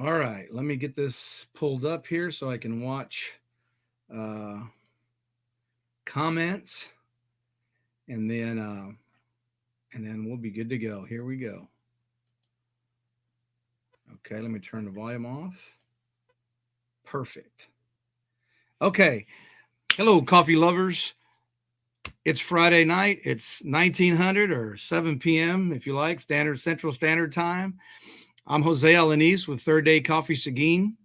All right, let me get this pulled up here so I can watch uh, comments, and then we'll be good to go. Here we go. Okay, let me turn the volume off. Perfect. Okay. Hello, coffee lovers. It's Friday night. It's 1900 or 7 p.m. if you like, Standard Central Standard Time. I'm Jose Alanis with Third Day Coffee Seguin.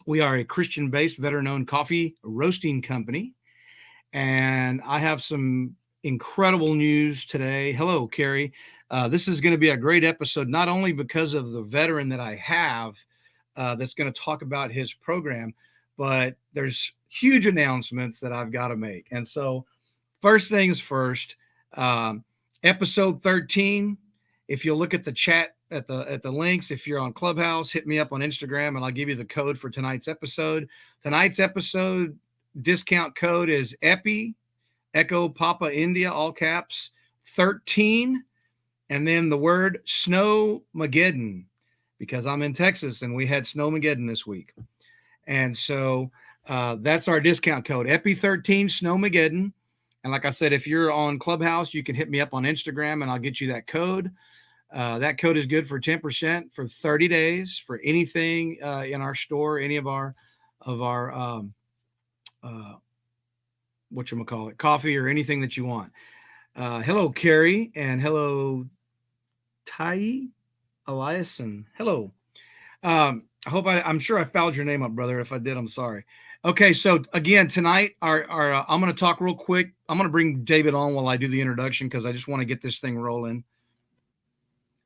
We are a Christian-based, veteran-owned coffee roasting company, and I have some incredible news today. Hello, Carrie. This is going to be a great episode, not only because of the veteran that I have that's going to talk about his program, but there's huge announcements that I've got to make. And so, first things first, episode 13. If you look at the chat at the links, if you're on Clubhouse, hit me up on Instagram and I'll give you the code for tonight's episode. Tonight's episode discount code is EPI, Echo Papa India, all caps, 13, and then the word Snowmageddon, because I'm in Texas and we had Snowmageddon this week. And so that's our discount code, EPI13 Snowmageddon. And like I said, if you're on Clubhouse, you can hit me up on Instagram and I'll get you that code. That code is good for 10% for 30 days for anything in our store, any of our whatchamacallit, coffee or anything that you want. Hello, Carrie, and hello, Tai Eliason. Hello. I'm sure I fouled your name up, brother. If I did, I'm sorry. Okay, so again, tonight, I'm going to talk real quick. I'm going to bring David on while I do the introduction because I just want to get this thing rolling.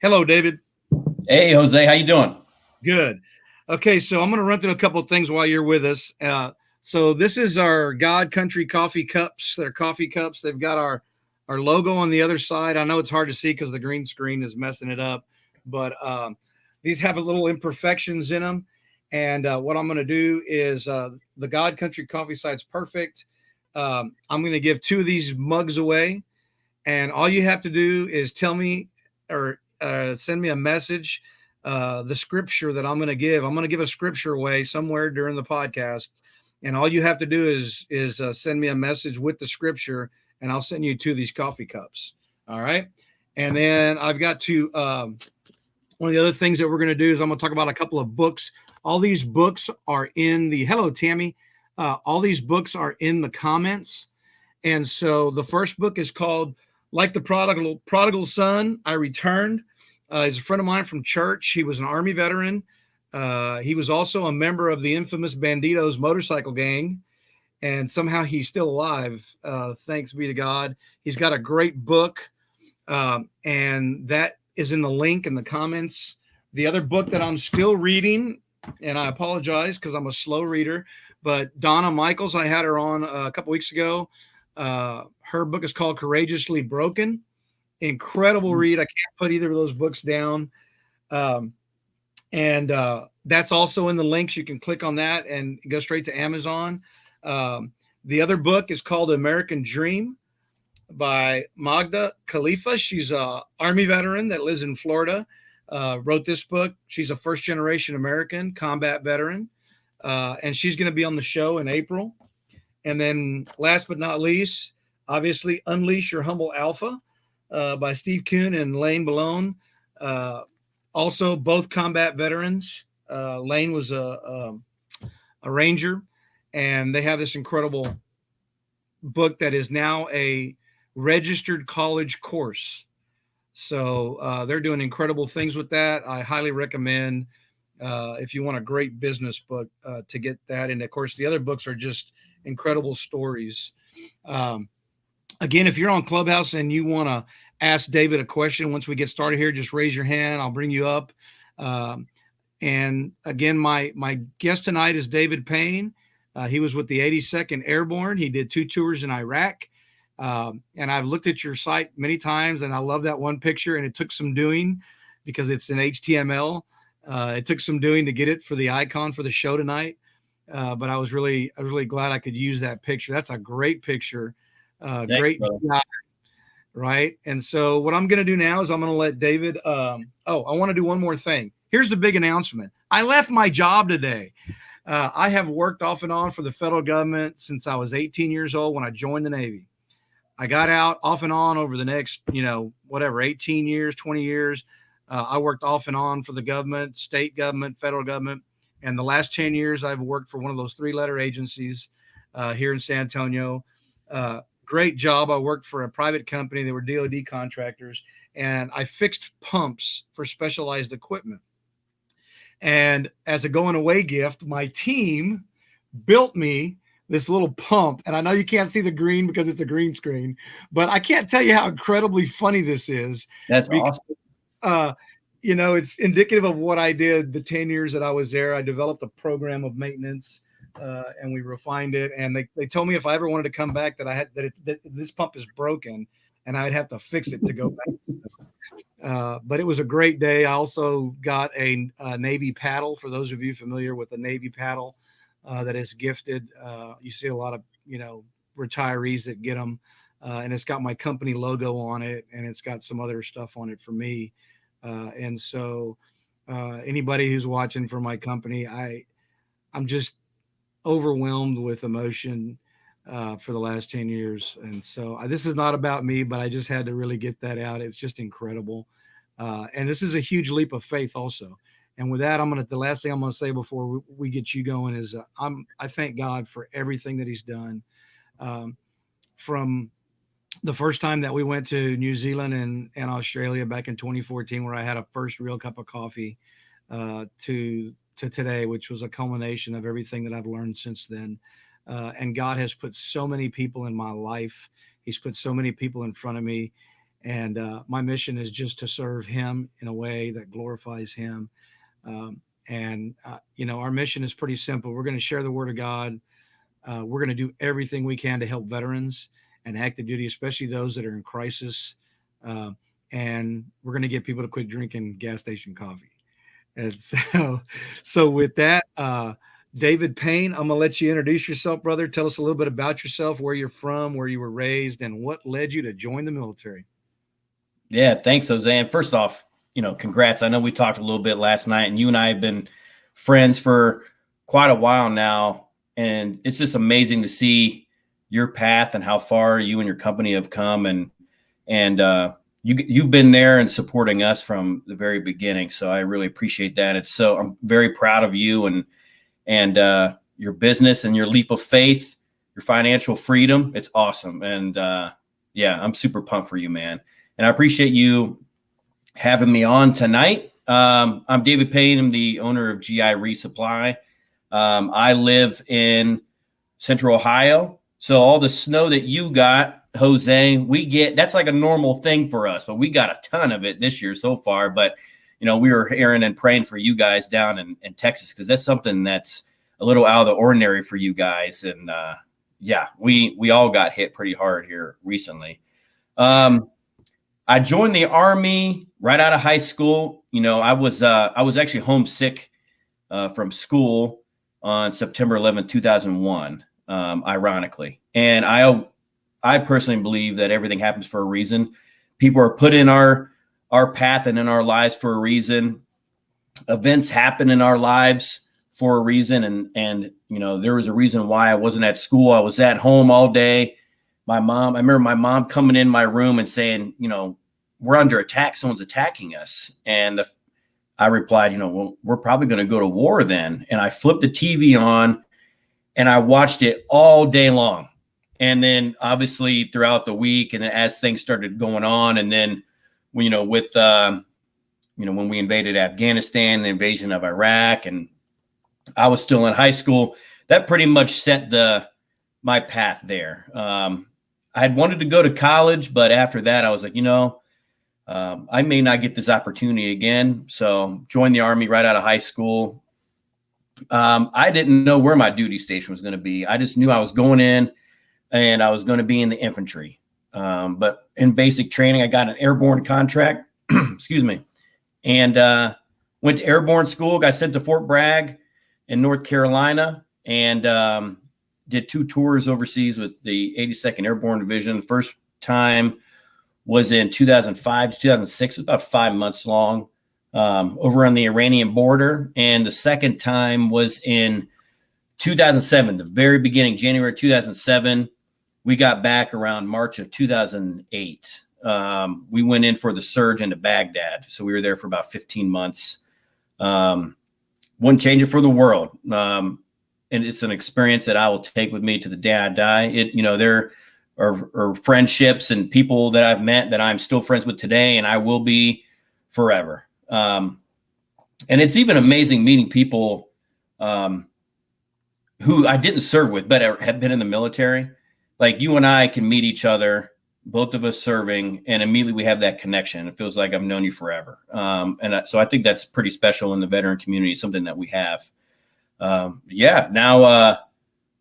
Hello, David. Hey, Jose, how you doing? Good. Okay, so I'm going to run through a couple of things while you're with us. So this is our God Country coffee cups. They're coffee cups. They've got our logo on the other side. I know it's hard to see because the green screen is messing it up, but these have a little imperfections in them. And what I'm going to do is the God Country coffee side's perfect. I'm going to give 2 of these mugs away. And all you have to do is tell me or send me a message, the scripture that I'm going to give. I'm going to give a scripture away somewhere during the podcast. And all you have to do is send me a message with the scripture, and I'll send you 2 of these coffee cups. All right. And then I've got to, one of the other things that we're going to do is I'm going to talk about a couple of books. All these books are in the, hello, Tammy. All these books are in the comments. And so the first book is called Like the Prodigal Son, I Returned. He's a friend of mine from church. He was an Army veteran. He was also a member of the infamous Banditos motorcycle gang. And somehow he's still alive. Thanks be to God. He's got a great book. And that is in the link in the comments. The other book that I'm still reading, and I apologize because I'm a slow reader, but Donna Michaels, I had her on a couple weeks ago. Her book is called Courageously Broken. Incredible read. I can't put either of those books down. And that's also in the links. You can click on that and go straight to Amazon. The other book is called American Dream by Magda Khalifa. She's an Army veteran that lives in Florida. Wrote this book. She's a first-generation American combat veteran. And she's going to be on the show in April. And then last but not least, obviously, Unleash Your Humble Alpha by Steve Kuhn and Lane Balone. Also, both combat veterans. Lane was a Ranger, and they have this incredible book that is now a registered college course. So they're doing incredible things with that. I highly recommend if you want a great business book to get that. And of course, the other books are just incredible stories. Again, if you're on Clubhouse and you want to ask David a question once we get started here, just raise your hand. I'll bring you up. And again, my guest tonight is David Payne. He was with the 82nd Airborne. He did 2 tours in Iraq. And I've looked at your site many times, and I love that one picture. And it took some doing because it's in HTML. It took some doing to get it for the icon for the show tonight. But I was really glad I could use that picture. That's a great picture. Great job, right? And so what I'm going to do now is I'm going to let David. I want to do one more thing. here's the big announcement. I left my job today. I have worked off and on for the federal government since I was 18 years old when I joined the Navy. I got out off and on over the next, 18 years, 20 years. I worked off and on for the government, state government, federal government. And the last 10 years, I've worked for one of those 3-letter agencies here in San Antonio. Great job. I worked for a private company. They were DOD contractors. And I fixed pumps for specialized equipment. And as a going away gift, my team built me this little pump. And I know you can't see the green because it's a green screen, but I can't tell you how incredibly funny this is. That's awesome. It's indicative of what I did the 10 years that I was there. I developed a program of maintenance and we refined it. And they told me if I ever wanted to come back that this pump is broken and I'd have to fix it to go back. But it was a great day. I also got a Navy paddle. For those of you familiar with the Navy paddle that is gifted, you see a lot of, retirees that get them. And it's got my company logo on it and it's got some other stuff on it for me. And so anybody who's watching for my company, I'm just overwhelmed with emotion for the last 10 years. And so this is not about me, but I just had to really get that out. It's just incredible. And this is a huge leap of faith also. And with that, the last thing I'm going to say before we get you going is I thank God for everything that he's done. From the first time that we went to New Zealand and Australia back in 2014, where I had a first real cup of coffee, to today, which was a culmination of everything that I've learned since then. And God has put so many people in my life. He's put so many people in front of me. And my mission is just to serve him in a way that glorifies him. Our mission is pretty simple. We're going to share the word of God. We're going to do everything we can to help veterans and active duty, especially those that are in crisis. And we're going to get people to quit drinking gas station coffee. And so with that, David Payne, I'm going to let you introduce yourself, brother. Tell us a little bit about yourself, where you're from, where you were raised, and what led you to join the military. Yeah, thanks, Jose. And first off, congrats. I know we talked a little bit last night, and you and I have been friends for quite a while now. And it's just amazing to see your path and how far you and your company have come. And you've been there and supporting us from the very beginning. So I really appreciate that. I'm very proud of you and your business and your leap of faith, your financial freedom. It's awesome. And I'm super pumped for you, man. And I appreciate you having me on tonight. I'm David Payne. I'm the owner of GI Resupply. I live in Central Ohio. So all the snow that you got, Jose, that's like a normal thing for us, but we got a ton of it this year so far. But, we were hearing and praying for you guys down in Texas, because that's something that's a little out of the ordinary for you guys. And we all got hit pretty hard here recently. I joined the Army right out of high school. I was actually homesick from school on September 11th, 2001, ironically. And I personally believe that everything happens for a reason. People are put in our path and in our lives for a reason. Events happen in our lives for a reason. And there was a reason why I wasn't at school. I was at home all day. I remember my mom coming in my room and saying, we're under attack. Someone's attacking us. And I replied, well, we're probably going to go to war then. And I flipped the TV on and I watched it all day long. And then obviously throughout the week, and then as things started going on, and then, when we invaded Afghanistan, the invasion of Iraq, and I was still in high school, that pretty much set my path there. I had wanted to go to college, but after that, I was like, I may not get this opportunity again. So joined the Army right out of high school. I didn't know where my duty station was going to be. I just knew I was going in and I was going to be in the infantry. But in basic training, I got an airborne contract, excuse me, and went to airborne school, got sent to Fort Bragg in North Carolina, and did 2 tours overseas with the 82nd Airborne Division. The first time was in 2005 to 2006. It was about 5 months long. over on the Iranian border. And the second time was in 2007, the very beginning, January 2007. We got back around March of 2008. We went in for the surge into Baghdad. So we were there for about 15 months. Wouldn't change it for the world. And it's an experience that I will take with me to the day I die. There are friendships and people that I've met that I'm still friends with today, and I will be forever. And it's even amazing meeting people who I didn't serve with, but have been in the military. Like you and I can meet each other, both of us serving, and immediately we have that connection. It feels like I've known you forever. So I think that's pretty special in the veteran community, something that we have. Now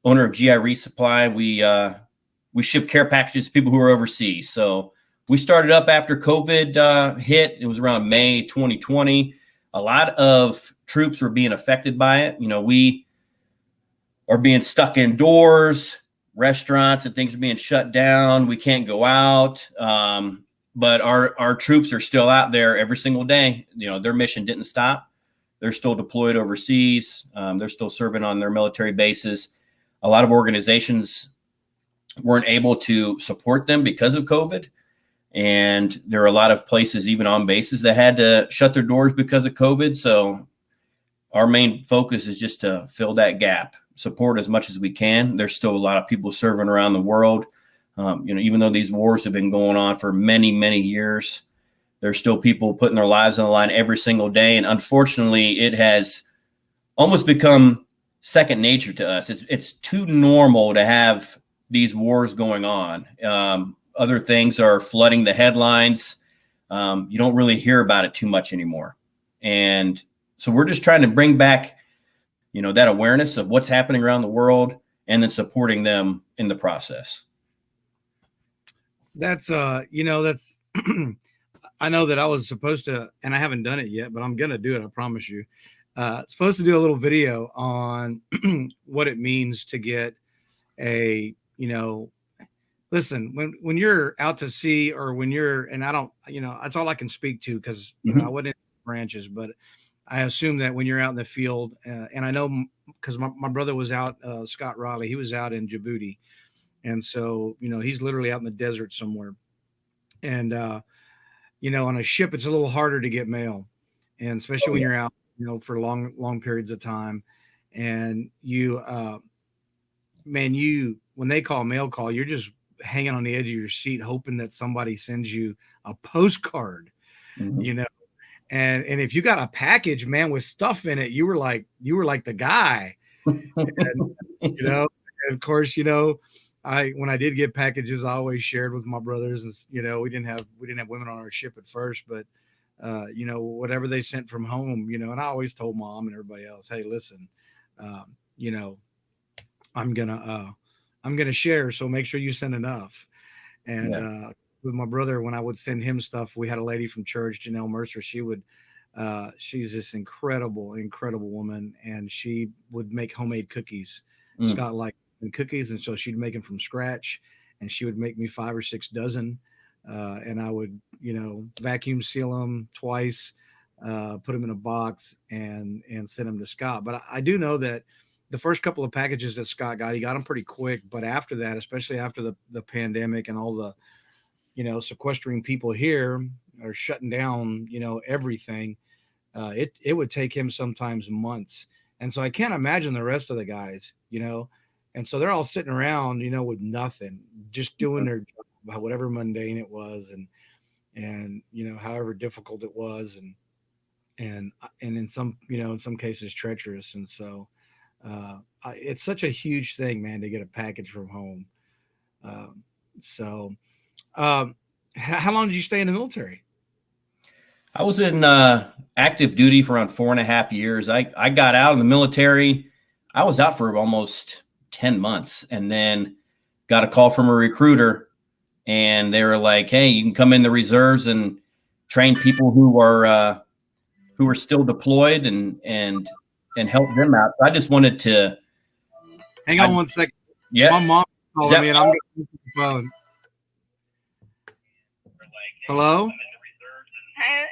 owner of GI Resupply, we ship care packages to people who are overseas. So we started up after COVID hit. It was around May 2020. A lot of troops were being affected by it. We are being stuck indoors. Restaurants and things are being shut down. We can't go out. But our troops are still out there every single day. Their mission didn't stop. They're still deployed overseas. They're still serving on their military bases. A lot of organizations weren't able to support them because of COVID. And there are a lot of places, even on bases, that had to shut their doors because of COVID. So our main focus is just to fill that gap, support as much as we can. There's still a lot of people serving around the world. Even though these wars have been going on for many, many years, there's still people putting their lives on the line every single day. And unfortunately, it has almost become second nature to us. It's too normal to have these wars going on. Other things are flooding the headlines. You don't really hear about it too much anymore. And so we're just trying to bring back, that awareness of what's happening around the world and then supporting them in the process. That's, that's, I know that I was supposed to, and I haven't done it yet, but I'm going to do it. I promise you. Supposed to do a little video on what it means to get listen, when you're out to sea, or when you're, and I don't, that's all I can speak to, because I wasn't in branches, but I assume that when you're out in the field, and I know because my brother was out, Scott Riley, he was out in Djibouti. And so, he's literally out in the desert somewhere. And, on a ship, it's a little harder to get mail. And especially when you're out, for long periods of time. And when they call mail call, you're just hanging on the edge of your seat, hoping that somebody sends you a postcard, and if you got a package, man, with stuff in it, you were like the guy. And, and of course, when I did get packages, I always shared with my brothers, and we didn't have women on our ship at first, but whatever they sent from home, and I always told mom and everybody else, hey, listen, I'm gonna share, so make sure you send enough. And with my brother, when I would send him stuff, we had a lady from church, Janelle Mercer. She's this incredible woman, and she would make homemade cookies. Scott liked cookies, and so she'd make them from scratch, and she would make me 5 or 6 dozen, and I would vacuum seal them twice, put them in a box, and send them to Scott. But I do know that the first couple of packages that Scott got, he got them pretty quick. But after that, especially after the pandemic and all the sequestering people here are shutting down everything, it would take him sometimes months. And so I can't imagine the rest of the guys, and so they're all sitting around, with nothing, just doing their job, whatever mundane it was, and however difficult it was, and in some cases treacherous. And so it's such a huge thing, man, to get a package from home. How long did you stay in the military? I was in active duty for around 4.5 years. I got out of the military. I was out for almost 10 months, and then got a call from a recruiter, and they were like, hey, you can come in the reserves and train people who are still deployed and help them out. I just wanted to hang on 1 second. Yeah. My mom calling me, and I'm going to use the phone. Hello? Hi.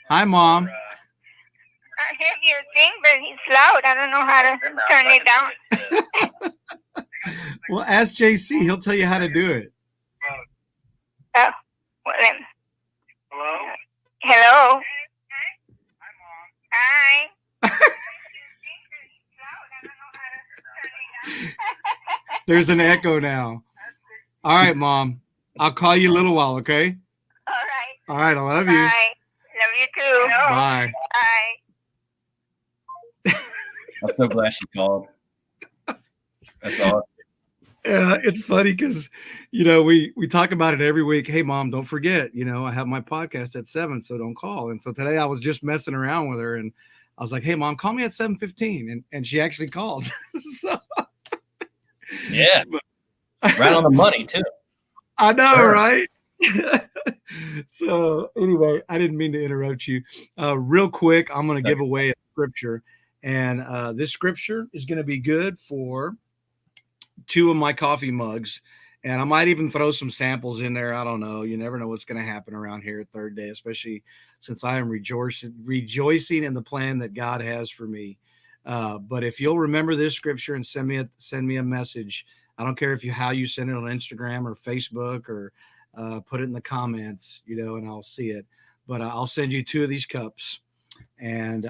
Hi, Mom. sing, but he's loud. I don't know how to turn it down. Well, ask JC. He'll tell you how to do it. Oh, well then. Hello? Hello? Hi. There's an echo now. All right, Mom. I'll call you a little while, okay? All right. All right, I love you. Bye. Love you too. Bye. Bye. I'm so glad she called. That's awesome. It's funny because, we talk about it every week. Hey, Mom, don't forget, I have my podcast at 7, so don't call. And so today I was just messing around with her, and I was like, hey, Mom, call me at 7:15. And she actually called. So, yeah. Right on the money, too. I know, sure. Right? So anyway, I didn't mean to interrupt you. Real quick, I'm going to give away a scripture. And this scripture is going to be good for 2 of my coffee mugs. And I might even throw some samples in there. I don't know. You never know what's going to happen around here at Third Day, especially since I am rejoicing in the plan that God has for me. But if you'll remember this scripture and send me a message, I don't care how you send it on Instagram or Facebook or put it in the comments, and I'll see it. But I'll send you 2 of these cups. And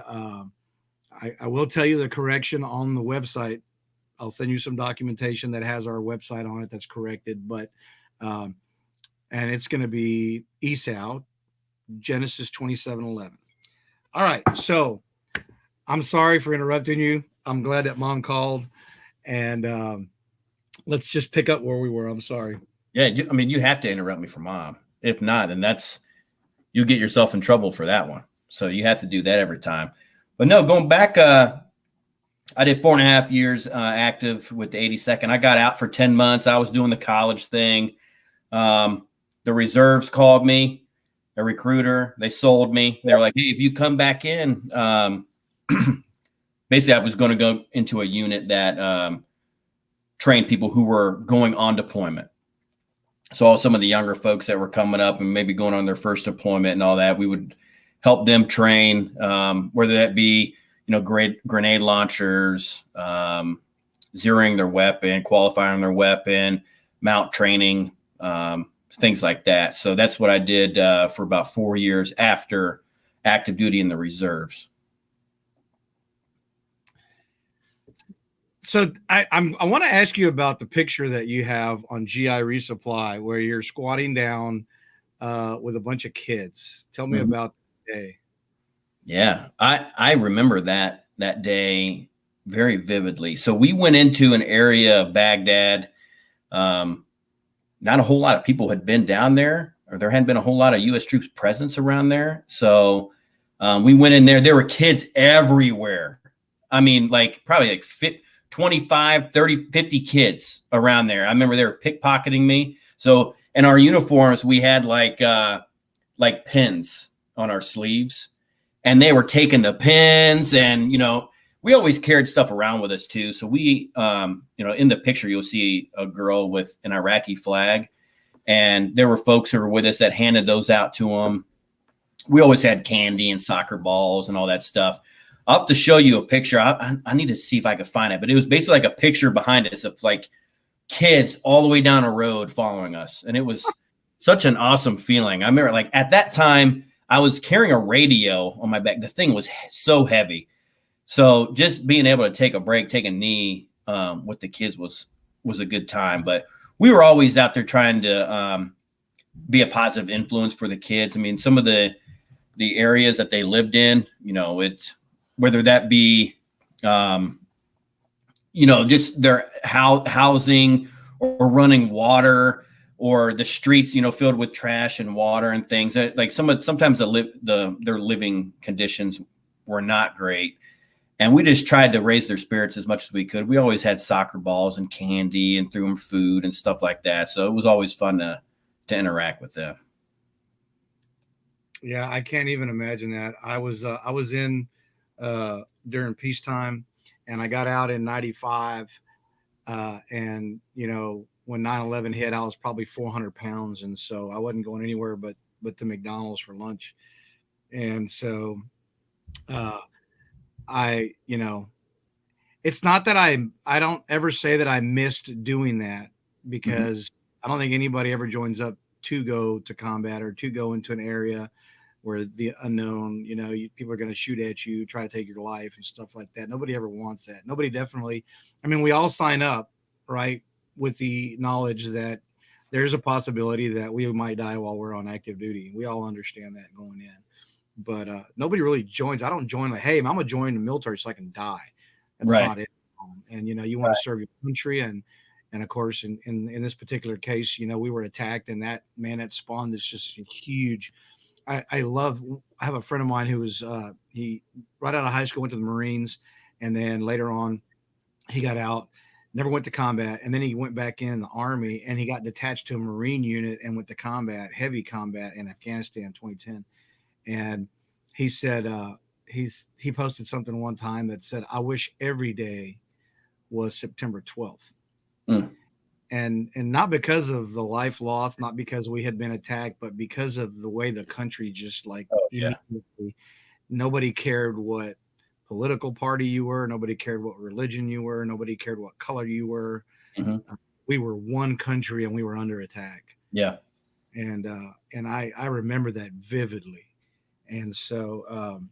I will tell you the correction on the website. I'll send you some documentation that has our website on it that's corrected. But and it's going to be Esau, Genesis 27:11. All right. So I'm sorry for interrupting you. I'm glad that Mom called. And let's just pick up where we were. I'm sorry. Yeah, you have to interrupt me for Mom. If not, then you get yourself in trouble for that one. So you have to do that every time. But no, going back, I did 4.5 years active with the 82nd. I got out for 10 months. I was doing the college thing. The reserves called me, a recruiter. They sold me. They were like, hey, if you come back in, basically I was going to go into a unit that trained people who were going on deployment. So all some of the younger folks that were coming up and maybe going on their first deployment and all that, we would help them train, whether that be, grenade launchers, zeroing their weapon, qualifying their weapon, mount training, things like that. So that's what I did for about 4 years after active duty in the reserves. So I want to ask you about the picture that you have on GI Resupply where you're squatting down with a bunch of kids. Tell me about the day. Yeah, I remember that day very vividly. So we went into an area of Baghdad. Not a whole lot of people had been down there, or there hadn't been a whole lot of U.S. troops presence around there. So we went in there. There were kids everywhere. I mean, probably 25, 30, 50 kids around there. I remember they were pickpocketing me. So in our uniforms, we had like pins on our sleeves, and they were taking the pins. And, we always carried stuff around with us too. So we, in the picture, you'll see a girl with an Iraqi flag, and there were folks who were with us that handed those out to them. We always had candy and soccer balls and all that stuff. I'll have to show you a picture. I need to see if I can find it, but it was basically like a picture behind us of kids all the way down a road following us. And it was such an awesome feeling. I remember at that time I was carrying a radio on my back. The thing was so heavy. So just being able to take a break, take a knee with the kids was a good time. But we were always out there trying to be a positive influence for the kids. I mean, some of the areas that they lived in, it's, whether that be, just their housing or running water, or the streets, filled with trash and water and things. Sometimes their living conditions were not great, and we just tried to raise their spirits as much as we could. We always had soccer balls and candy and threw them food and stuff like that. So it was always fun to interact with them. Yeah, I can't even imagine that. I was in during peacetime, and I got out in 95. And when 9/11 hit, I was probably 400 pounds. And so I wasn't going anywhere but to McDonald's for lunch. And so you know, it's not that I don't ever say that I missed doing that, because I don't think anybody ever joins up to go to combat or to go into an area where the unknown, you know, people are going to shoot at you, try to take your life and stuff like that. Nobody ever wants that. Nobody definitely, I mean, we all sign up, right, with the knowledge that there's a possibility that we might die while we're on active duty. We all understand that going in. But nobody really joins. I don't join like, hey, I'm going to join the military so I can die. That's Right. not it. And, you know, you want to serve your country. And of course, in this particular case, you know, we were attacked, and that spawned this just huge. I have a friend of mine who was, he right out of high school went to the Marines, and then later on he got out, never went to combat. And then he went back in the Army, and he got detached to a Marine unit and went to combat, heavy combat in Afghanistan, 2010. And he said, he posted something one time that said, I wish every day was September 12th. And not because of the life lost, not because we had been attacked, but because of the way the country just like, immediately, nobody cared what political party you were. Nobody cared what religion you were. Nobody cared what color you were. We were one country, and we were under attack. Yeah. And I remember that vividly. And so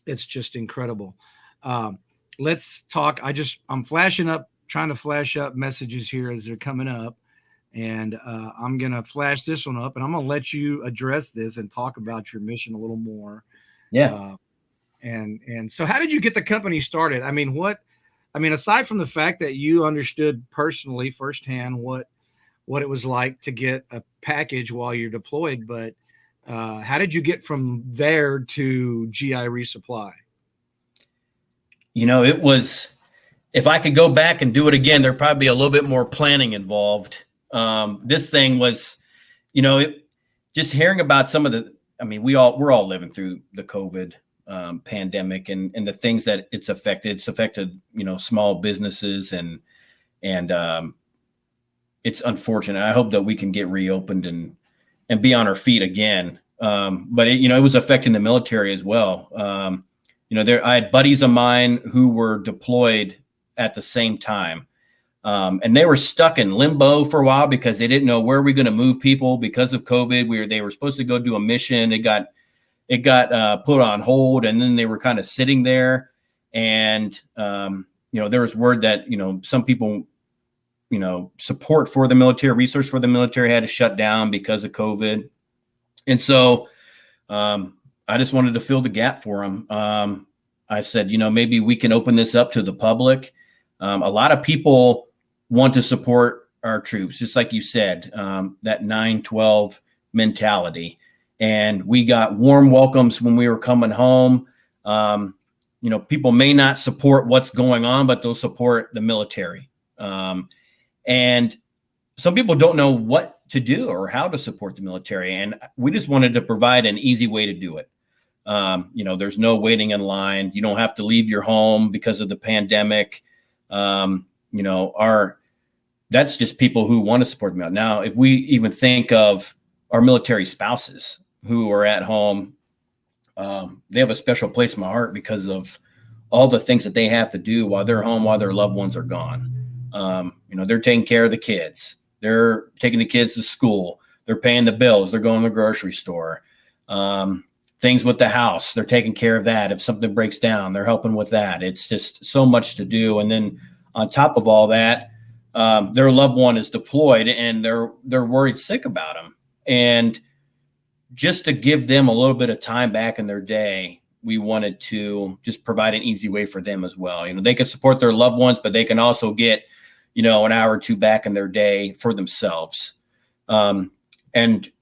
it's just incredible. Let's talk. I'm trying to flash up messages here as they're coming up. And I'm going to flash this one up, and I'm going to let you address this and talk about your mission a little more. Yeah. And so how did you get the company started? I mean, aside from the fact that you understood personally firsthand what it was like to get a package while you're deployed, but how did you get from there to GI Resupply? You know, it was, if I could go back and do it again, there'd probably be a little bit more planning involved. This thing was, you know, just hearing about some of the, I mean, we're all living through the COVID pandemic and the things that it's affected. It's affected, you know, small businesses and it's unfortunate. I hope that we can get reopened and be on our feet again. But it was affecting the military as well. I had buddies of mine who were deployed at the same time. And they were stuck in limbo for a while because they didn't know where we're going to move people because of COVID. They were supposed to go do a mission. It got put on hold, and then they were kind of sitting there. And, there was word that, some people, support for the military, resource for the military had to shut down because of COVID. And so I just wanted to fill the gap for them. I said, maybe we can open this up to the public. A lot of people want to support our troops, just like you said, that 9/12 mentality. And we got warm welcomes when we were coming home. People may not support what's going on, but they'll support the military. And some people don't know what to do or how to support the military. And we just wanted to provide an easy way to do it. There's no waiting in line. You don't have to leave your home because of the pandemic. That's just people who want to support the military. Now, if we even think of our military spouses who are at home, they have a special place in my heart because of all the things that they have to do while they're home, while their loved ones are gone. They're taking care of the kids. They're taking the kids to school. They're paying the bills. They're going to the grocery store. Things with the house, they're taking care of that. If something breaks down, they're helping with that. It's just so much to do. And then on top of all that, their loved one is deployed and they're worried sick about them. And just to give them a little bit of time back in their day, we wanted to just provide an easy way for them as well. They can support their loved ones, but they can also get, an hour or two back in their day for themselves. And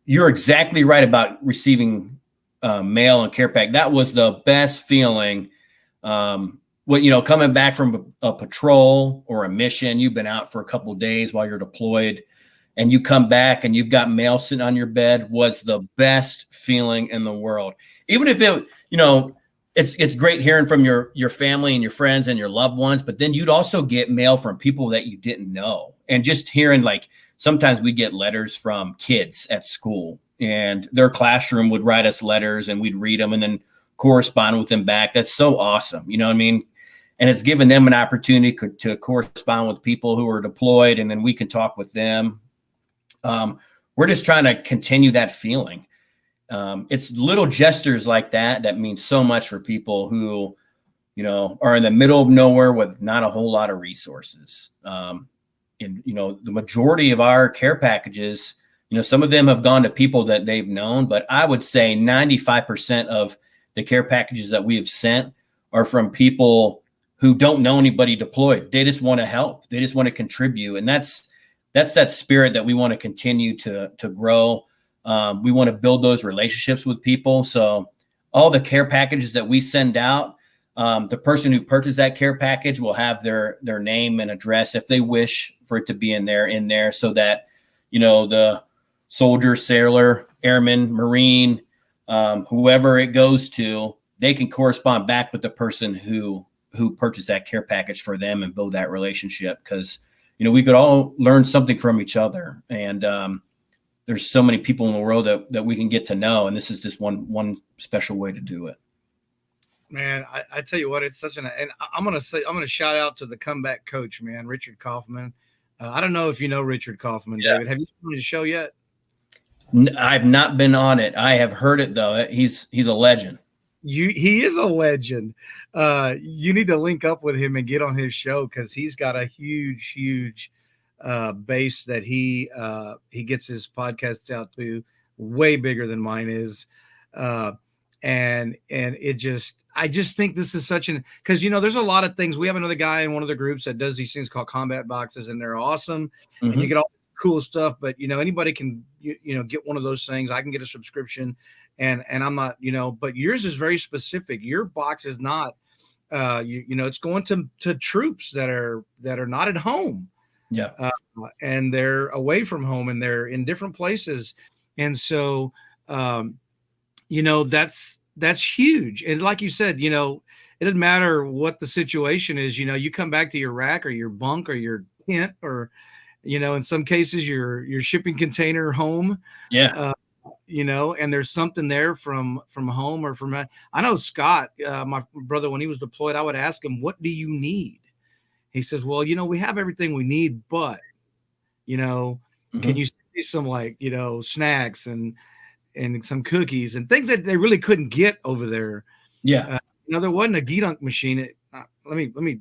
you're exactly right about receiving mail and care pack. That was the best feeling. Coming back from a patrol or a mission, you've been out for a couple of days while you're deployed, and you come back and you've got mail sitting on your bed, was the best feeling in the world. Even if it's great hearing from your family and your friends and your loved ones, but then you'd also get mail from people that you didn't know. And just hearing, like, sometimes we get letters from kids at school, and their classroom would write us letters and we'd read them and then correspond with them back. That's so awesome. You know what I mean? And it's given them an opportunity to correspond with people who are deployed, and then we can talk with them. We're just trying to continue that feeling. It's little gestures like that mean so much for people who, you know, are in the middle of nowhere with not a whole lot of resources. And, you know, the majority of our care packages, you know, some of them have gone to people that they've known, but I would say 95% of the care packages that we have sent are from people who don't know anybody deployed. They just want to help. They just want to contribute. And that's that spirit that we want to continue to grow. We want to build those relationships with people. So all the care packages that we send out, the person who purchased that care package will have their name and address if they wish for it to be in there so that, you know, the soldier, sailor, airman, Marine, whoever it goes to, they can correspond back with the person who purchased that care package for them and build that relationship. Because, you know, we could all learn something from each other. And there's so many people in the world that we can get to know. And this is just one special way to do it. Man, I tell you what, it's such and I'm going to shout out to the comeback coach, man, Richard Kaufman. I don't know if you know Richard Kaufman, Yeah. David. Have you seen his show yet? I've not been on it. I have heard it though. He's a legend. He is a legend. You need to link up with him and get on his show, because he's got a huge base that he gets his podcasts out to, way bigger than mine is. And I just think this is such because, you know, there's a lot of things. We have another guy in one of the groups that does these things called combat boxes, and they're awesome. Mm-hmm. And you get all cool stuff, but, you know, anybody can, you know, get one of those things. I can get a subscription, and I'm not, you know, but yours is very specific. Your box is not, you know, it's going to troops that are not at home. Yeah. And they're away from home, and they're in different places. And so, you know, that's huge. And like you said, you know, it doesn't matter what the situation is. You know, you come back to your rack or your bunk or your tent, or, you know, in some cases your shipping container home. Yeah. You know, and there's something there from home or from, I know Scott, my brother, when he was deployed, I would ask him, what do you need? He says, well, you know, we have everything we need, but, you know, can you see some, like, you know, snacks and some cookies and things that they really couldn't get over there. Yeah. You know, there wasn't a gedunk machine. Let me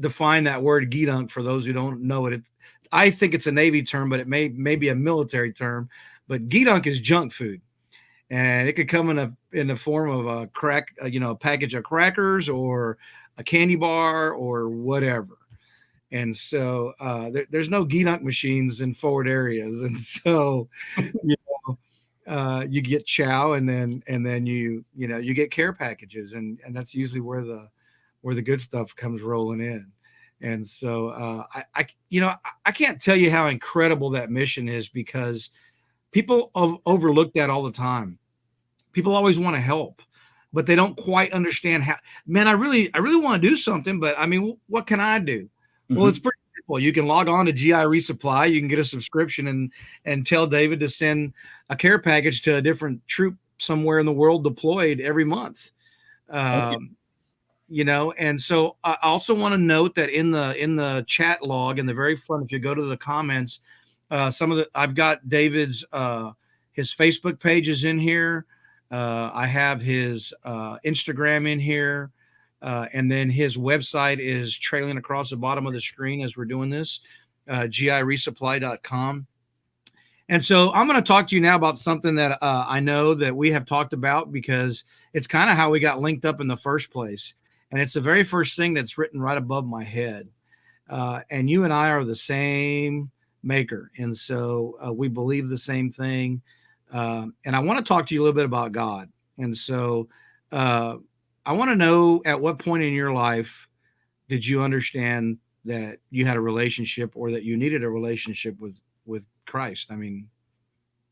define that word gedunk for those who don't know it. I think it's a Navy term, but it may be a military term. But gedunk is junk food, and it could come in the form of a a package of crackers or a candy bar or whatever. And so there's no gedunk machines in forward areas, and so you know, you get chow, and then you get care packages, and that's usually where the good stuff comes rolling in. And so I can't tell you how incredible that mission is, because people overlook that all the time. People always want to help, but they don't quite understand how. Man, I really want to do something, but I mean, what can I do? Mm-hmm. Well, it's pretty simple. You can log on to GI Resupply. You can get a subscription and tell David to send a care package to a different troop somewhere in the world deployed every month. You know, and so I also want to note that in the chat log in the very front, if you go to the comments, I've got David's his Facebook page is in here. I have his Instagram in here, and then his website is trailing across the bottom of the screen as we're doing this, giresupply.com. And so I'm going to talk to you now about something that I know that we have talked about, because it's kind of how we got linked up in the first place. And it's the very first thing that's written right above my head. And you and I are the same maker. And so we believe the same thing. And I want to talk to you a little bit about God. And so I want to know, at what point in your life did you understand that you had a relationship, or that you needed a relationship with Christ? I mean,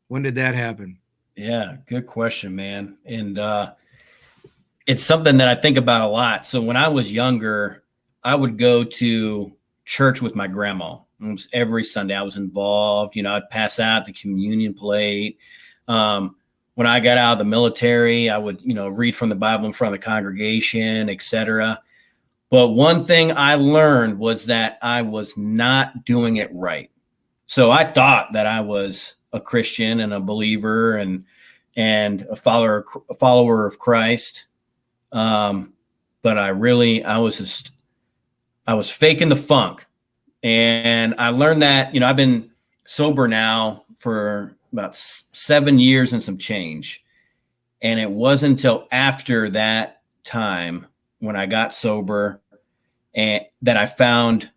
when did that happen? Yeah, good question, man. And it's something that I think about a lot. So when I was younger, I would go to church with my grandma. Almost every Sunday I was involved. You know, I'd pass out the communion plate. when I got out of the military, I would, read from the Bible in front of the congregation, etc. But one thing I learned was that I was not doing it right. So I thought that I was a Christian and a believer and a follower of Christ. But I was faking the funk. And I learned that, I've been sober now for about 7 years and some change. And it wasn't until after that time when I got sober and that I found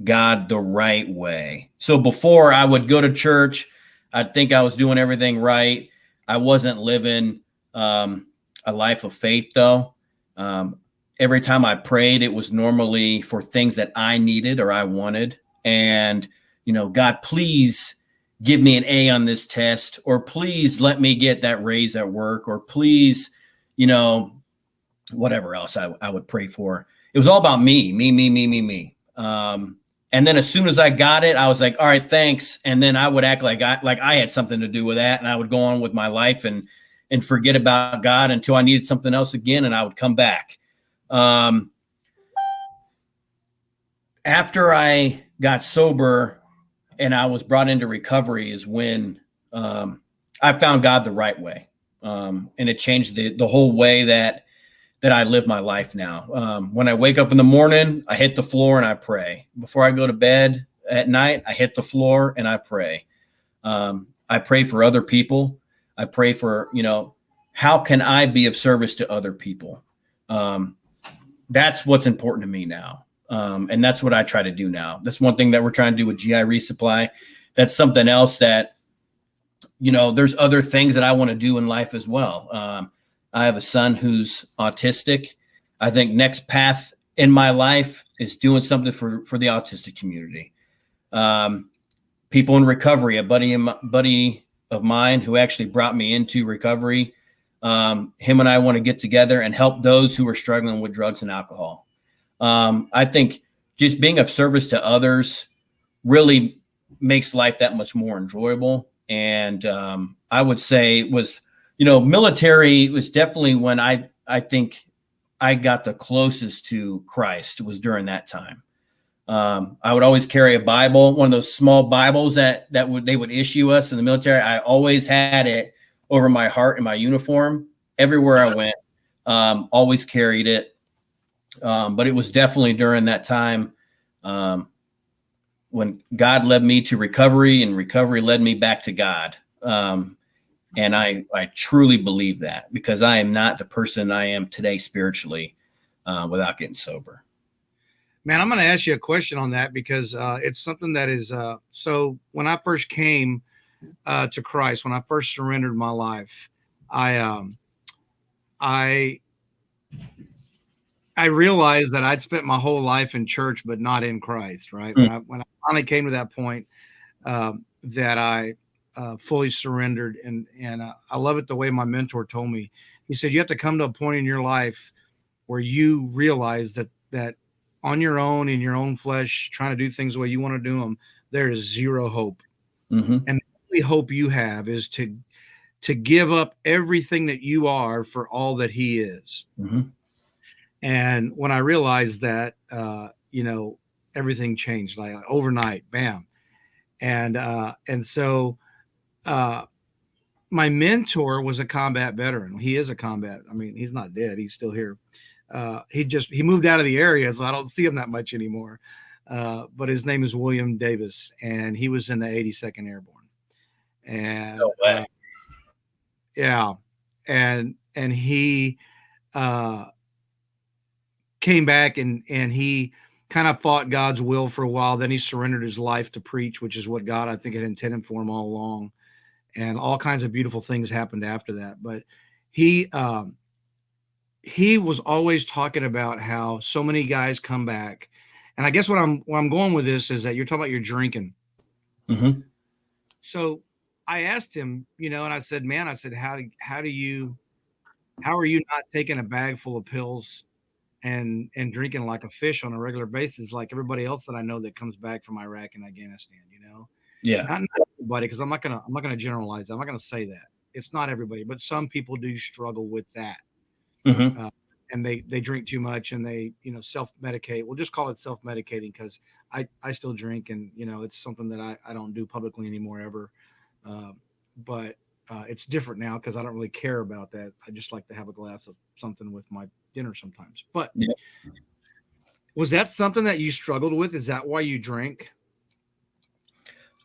God the right way. So before I would go to church, I'd think I was doing everything right. I wasn't living a life of faith, though. Every time I prayed, it was normally for things that I needed or I wanted. And, God, please give me an A on this test, or please let me get that raise at work, or please, whatever else I would pray for. It was all about me. And then as soon as I got it, I was like, all right, thanks. And then I would act like I had something to do with that. And I would go on with my life and forget about God until I needed something else again. And I would come back. After I got sober and I was brought into recovery is when I found God the right way. And it changed the whole way that I live my life now. When I wake up in the morning, I hit the floor and I pray. Before I go to bed at night, I hit the floor and I pray. I pray for other people. I pray for, how can I be of service to other people? That's what's important to me now. And that's what I try to do now. That's one thing that we're trying to do with GI Resupply. That's something else that, there's other things that I want to do in life as well. I have a son who's autistic. I think next path in my life is doing something for the autistic community. People in recovery, a buddy of mine who actually brought me into recovery. Him and I want to get together and help those who are struggling with drugs and alcohol. I think just being of service to others really makes life that much more enjoyable. And I would say it was, military was definitely when I think I got the closest to Christ was during that time. I would always carry a Bible, one of those small Bibles that they would issue us in the military. I always had it over my heart in my uniform everywhere I went. Always carried it. But it was definitely during that time when God led me to recovery and recovery led me back to God. And I truly believe that, because I am not the person I am today spiritually without getting sober. Man, I'm going to ask you a question on that, because it's something that is so when I first came to Christ, when I first surrendered my life, I realized that I'd spent my whole life in church, but not in Christ. Right. When I finally came to that point that I fully surrendered. And I love it the way my mentor told me. He said, you have to come to a point in your life where you realize that on your own, in your own flesh, trying to do things the way you want to do them, there is zero hope. Mm-hmm. And the only hope you have is to give up everything that you are for all that he is. Mm-hmm. And when I realized that, everything changed like overnight, bam. And so my mentor was a combat veteran. He is a combat. I mean, he's not dead. He's still here. He moved out of the area, so I don't see him that much anymore. But his name is William Davis, and he was in the 82nd Airborne. And no way. Yeah. And he came back and he kind of fought God's will for a while. Then he surrendered his life to preach, which is what God, I think, had intended for him all along. And all kinds of beautiful things happened after that. But he was always talking about how so many guys come back. And I guess where I'm going with this is that you're talking about your drinking. Mm-hmm. So I asked him, and I said, man, how are you not taking a bag full of pills and drinking like a fish on a regular basis, like everybody else that I know that comes back from Iraq and Afghanistan, Yeah. Not everybody, because I'm not gonna generalize. I'm not gonna say that. it's not everybody, but some people do struggle with that. Mm-hmm. And they drink too much and they, self-medicate. We'll just call it self-medicating, because I still drink, and, it's something that I don't do publicly anymore ever. But it's different now because I don't really care about that. I just like to have a glass of something with my dinner sometimes. But Yeah. was that something that you struggled with? Is that why you drank?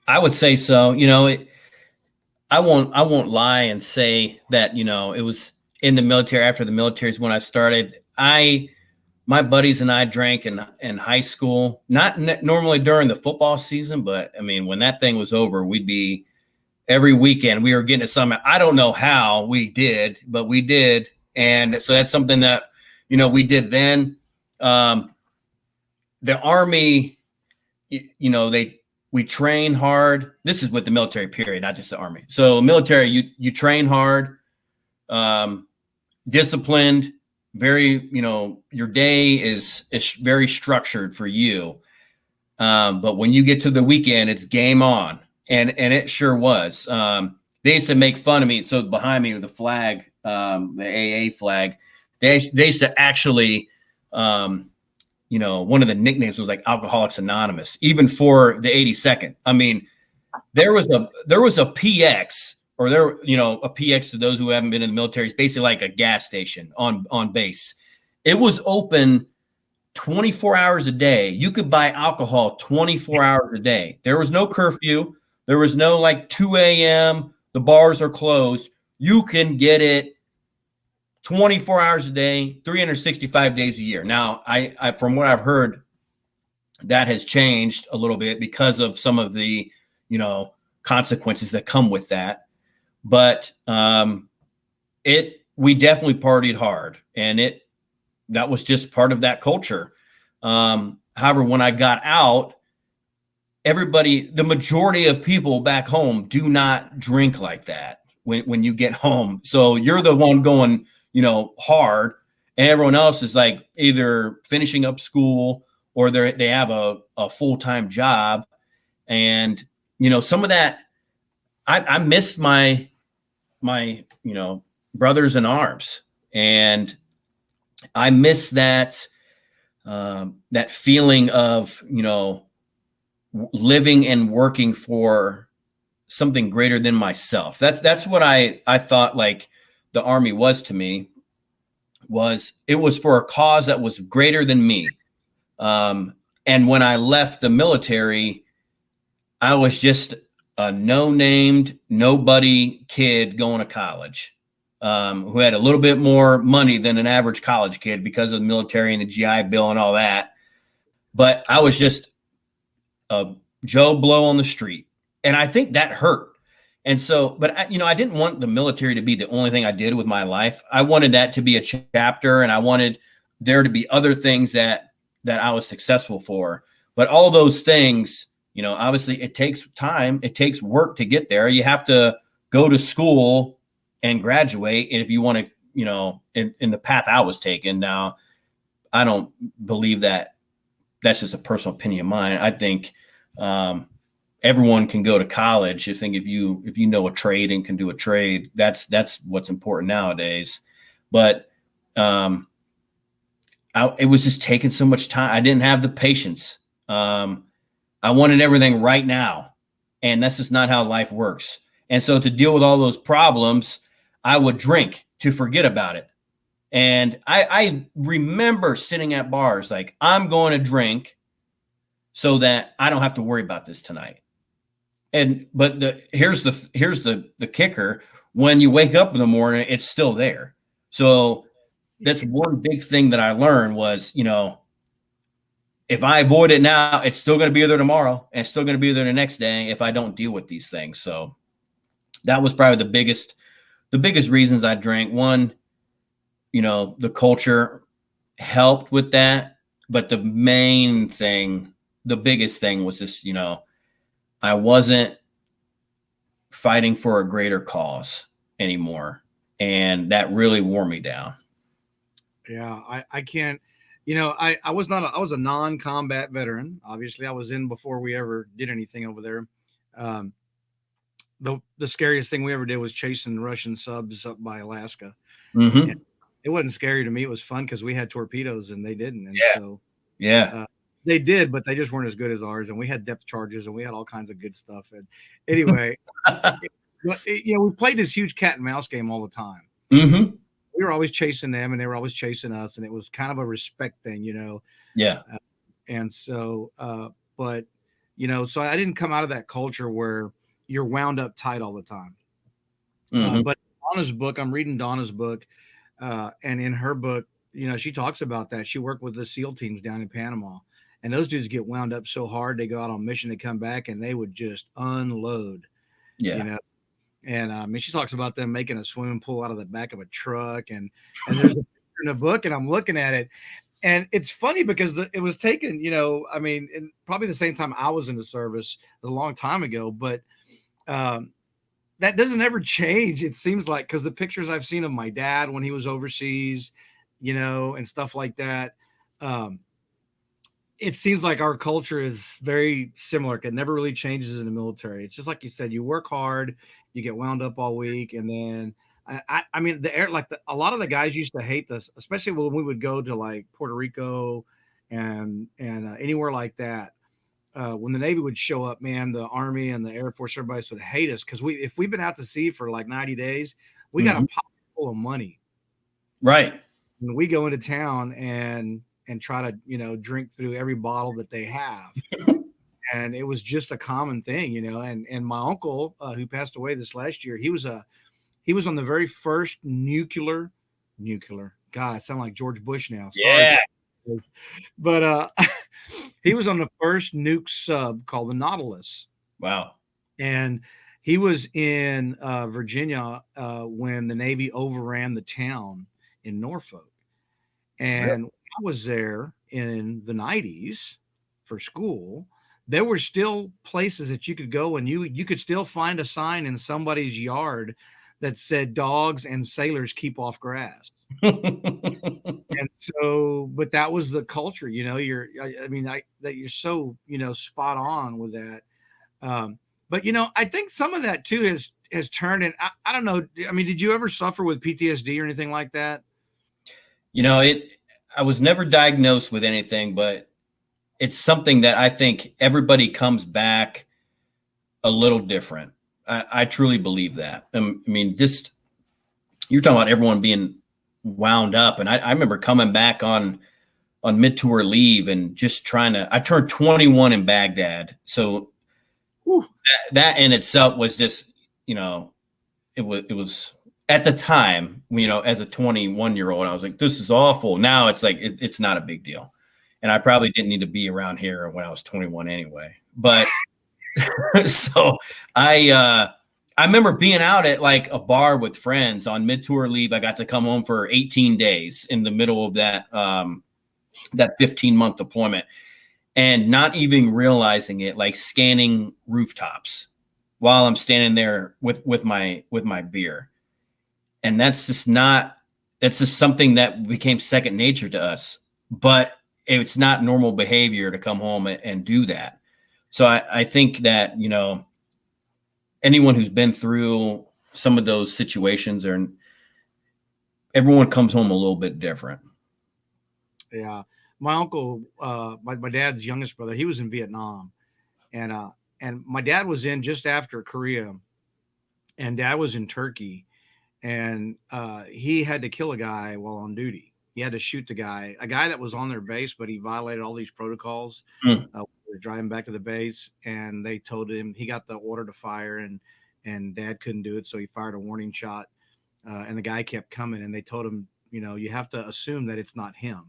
I would say so. I won't lie and say that, it was in the military. After the military is when I started. My buddies and I drank in high school, not normally during the football season, but I mean, when that thing was over, we'd be every weekend we were getting to some. I don't know how we did, but we did. And so that's something that, we did then. The Army, we train hard. This is with the military period, not just the Army. So military, you train hard, disciplined, very, your day is very structured for you. But when you get to the weekend, it's game on. And it sure was. They used to make fun of me. So behind me with the flag, the AA flag, they used to actually, one of the nicknames was like Alcoholics Anonymous, even for the 82nd. I mean, there was a PX, or a PX, to those who haven't been in the military, is basically like a gas station on base. It was open 24 hours a day. You could buy alcohol 24 hours a day. There was no curfew. There was no like 2 a.m. The bars are closed. You can get it 24 hours a day, 365 days a year. Now, I from what I've heard, that has changed a little bit because of some of the, consequences that come with that. But we definitely partied hard, and that was just part of that culture. However, when I got out, the majority of people back home do not drink like that when you get home. So you're the one going, hard, and everyone else is like either finishing up school or they have a full-time job. And, some of that, I missed my brothers in arms, and I miss that, that feeling of, living and working for something greater than myself. That's what I thought like the Army was to me. It was for a cause that was greater than me. And when I left the military, I was just a no-named, nobody kid going to college, who had a little bit more money than an average college kid because of the military and the GI Bill and all that. But I was just a Joe Blow on the street. And I think that hurt. And so, but I didn't want the military to be the only thing I did with my life. I wanted that to be a chapter, and I wanted there to be other things that I was successful for. But all those things, obviously it takes time, it takes work to get there. You have to go to school and graduate. And if you want to, in the path I was taking. Now, I don't believe that. That's just a personal opinion of mine. I think everyone can go to college. I think if you know a trade and can do a trade, that's what's important nowadays. But it was just taking so much time. I didn't have the patience. I wanted everything right now, and that's just not how life works. And so to deal with all those problems, I would drink to forget about it. And I remember sitting at bars like, I'm going to drink so that I don't have to worry about this tonight. But here's the kicker. When you wake up in the morning, it's still there. So that's one big thing that I learned was, if I avoid it now, it's still going to be there tomorrow, and it's still going to be there the next day if I don't deal with these things. So that was probably the biggest reasons I drank. One, the culture helped with that. But the main thing, the biggest thing was just, I wasn't fighting for a greater cause anymore. And that really wore me down. Yeah, I can't, I was a non-combat veteran. Obviously, I was in before we ever did anything over there. the scariest thing we ever did was chasing Russian subs up by Alaska. Mm-hmm. And it wasn't scary to me. It was fun because we had torpedoes and they didn't. And Yeah. so Yeah. they did, but they just weren't as good as ours. And we had depth charges and we had all kinds of good stuff. And anyway, we played this huge cat and mouse game all the time. Mm-hmm. We were always chasing them and they were always chasing us. And it was kind of a respect thing, Yeah. And so, but, so I didn't come out of that culture where you're wound up tight all the time. Mm-hmm. But Donna's book, I'm reading Donna's book. And in her book, she talks about that. She worked with the SEAL teams down in Panama, and those dudes get wound up so hard. They go out on mission to come back, and they would just unload. Yeah. And she talks about them making a swimming pool out of the back of a truck, and there's a picture in the book, and I'm looking at it, and it's funny because it was taken, in probably the same time I was in the service a long time ago, but that doesn't ever change. It seems like, because the pictures I've seen of my dad when he was overseas, and stuff like that, it seems like our culture is very similar. It never really changes in the military. It's just like you said, you work hard, you get wound up all week. And then I mean, a lot of the guys used to hate this, especially when we would go to like Puerto Rico and anywhere like that. When the Navy would show up, man, the Army and the Air Force, everybody would hate us because if we've been out to sea for like 90 days, we got a pocket full of money. Right. And we go into town and try to, drink through every bottle that they have. And it was just a common thing, and my uncle, who passed away this last year, he was on the very first nuclear. God, I sound like George Bush now. Sorry. Yeah. But he was on the first nuke sub called the Nautilus. Wow. And he was in Virginia when the Navy overran the town in Norfolk. And I was there in the 90s for school. There were still places that you could go and you could still find a sign in somebody's yard that said dogs and sailors keep off grass. And so, but that was the culture, you're so, spot on with that. But, I think some of that too has turned, and I don't know. I mean, did you ever suffer with PTSD or anything like that? I was never diagnosed with anything, but it's something that I think everybody comes back a little different. I truly believe that. I mean, just, you're talking about everyone being wound up. And I remember coming back on mid-tour leave and just I turned 21 in Baghdad. So that in itself was just, it was at the time, as a 21-year-old, I was like, this is awful. Now it's like, it's not a big deal. And I probably didn't need to be around here when I was 21 anyway. But so I remember being out at like a bar with friends on mid-tour leave. I got to come home for 18 days in the middle of that 15-month deployment, and not even realizing it, like scanning rooftops while I'm standing there with my beer. And that's just something that became second nature to us, but it's not normal behavior to come home and do that. So I think that, anyone who's been through some of those situations, everyone comes home a little bit different. Yeah. My uncle, my dad's youngest brother, he was in Vietnam, and my dad was in just after Korea, and dad was in Turkey, and he had to kill a guy while on duty. He had to shoot a guy that was on their base, but he violated all these protocols. We were driving back to the base, and they told him he got the order to fire, and dad couldn't do it, so he fired a warning shot, and the guy kept coming, and they told him, you have to assume that it's not him.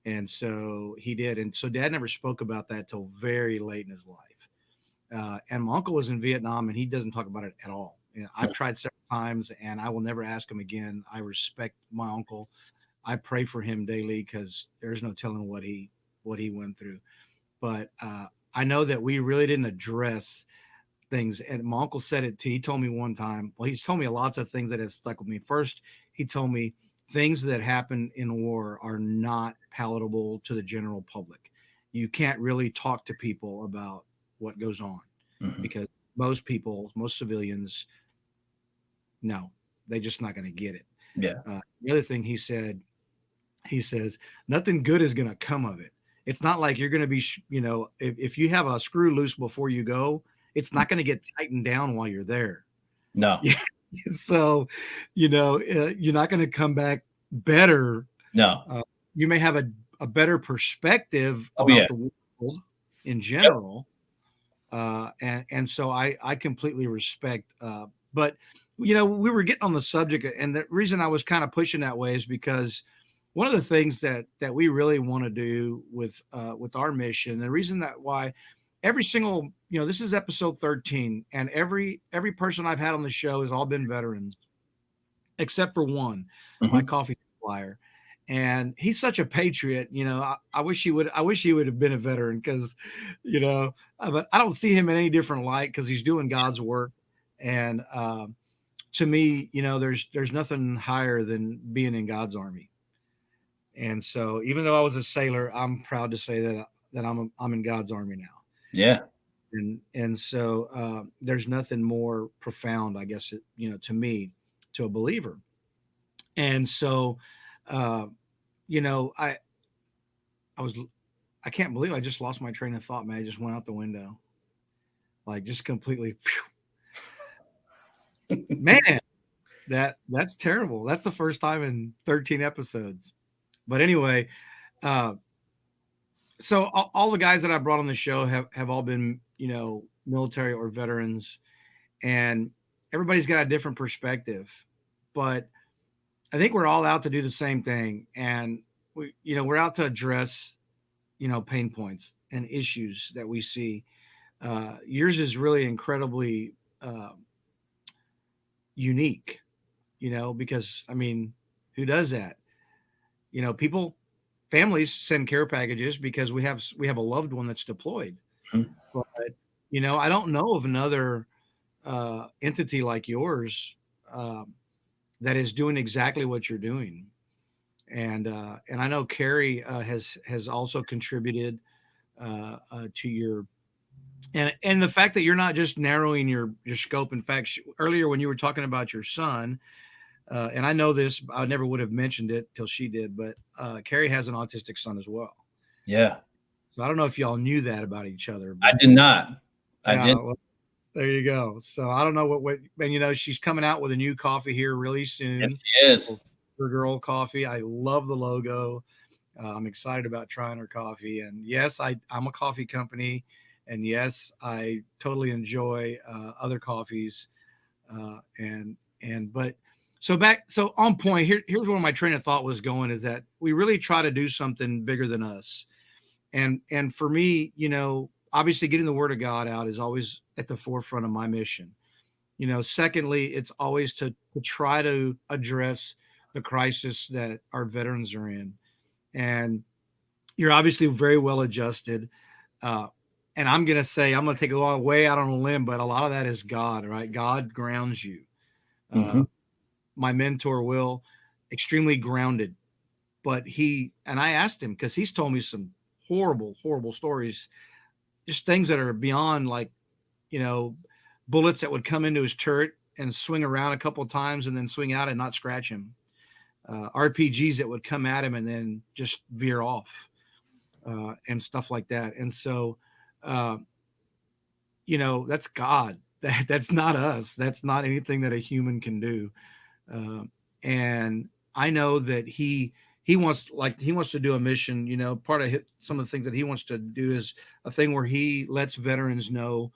And so he did. And so dad never spoke about that till very late in his life. And my uncle was in Vietnam, and he doesn't talk about it at all. I've tried several times, and I will never ask him again. I respect my uncle. I pray for him daily because there's no telling what he went through. But I know that we really didn't address things. And my uncle said it too. He told me one time, well, he's told me lots of things that have stuck with me. First, he told me things that happen in war are not palatable to the general public. You can't really talk to people about what goes on because most people, most civilians, no, they're just not going to get it. Yeah. The other thing he said, he says, nothing good is going to come of it. It's not like you're going to be, if you have a screw loose before you go, it's not going to get tightened down while you're there. No. Yeah. So, you're not going to come back better. No. You may have a better perspective Oh, about yeah. the world in general. And so I completely respect, but we were getting on the subject, and the reason I was kind of pushing that way is because one of the things that we really want to do with our mission, the reason that why every single, this is episode 13, and every person I've had on the show has all been veterans, except for one, my coffee supplier. And he's such a patriot, I wish he would have been a veteran because, but I don't see him in any different light because he's doing God's work. And to me, there's nothing higher than being in God's army. And so even though I was a sailor, I'm proud to say that I'm in God's army now. Yeah. And so there's nothing more profound, I guess, to me, to a believer. And so, I can't believe I just lost my train of thought, man. I just went out the window, like just completely. Man, that's terrible. That's the first time in 13 episodes. But anyway, so all the guys that I brought on the show have all been, military or veterans, and everybody's got a different perspective, but I think we're all out to do the same thing. And we're out to address, pain points and issues that we see. Yours is really incredibly unique, because who does that? Families send care packages because we have a loved one that's deployed. Mm-hmm. But I don't know of another entity like yours that is doing exactly what you're doing. And I know Carrie has also contributed to your, and the fact that you're not just narrowing your scope. In fact, earlier when you were talking about your son, and I know this, I never would have mentioned it till she did, but Carrie has an autistic son as well. Yeah. So I don't know if y'all knew that about each other. I did not. I did. Well, there you go. So I don't know what, and she's coming out with a new coffee here really soon. Yes, she is. Her girl coffee. I love the logo. I'm excited about trying her coffee. And yes, I'm a coffee company. And yes, I totally enjoy other coffees. So on point, here's where my train of thought was going, is that we really try to do something bigger than us. And for me, obviously getting the word of God out is always at the forefront of my mission. Secondly, it's always to try to address the crisis that our veterans are in. And you're obviously very well adjusted. And I'm going to take a long way out on a limb, but a lot of that is God, right? God grounds you. My mentor, Will, extremely grounded, but I asked him, because he's told me some horrible, horrible stories, just things that are beyond, like, bullets that would come into his turret and swing around a couple of times and then swing out and not scratch him. RPGs that would come at him and then just veer off, and stuff like that. And so, that's God. That's not us. That's not anything that a human can do. And I know that he wants to do a mission. Part of some of the things that he wants to do is a thing where he lets veterans know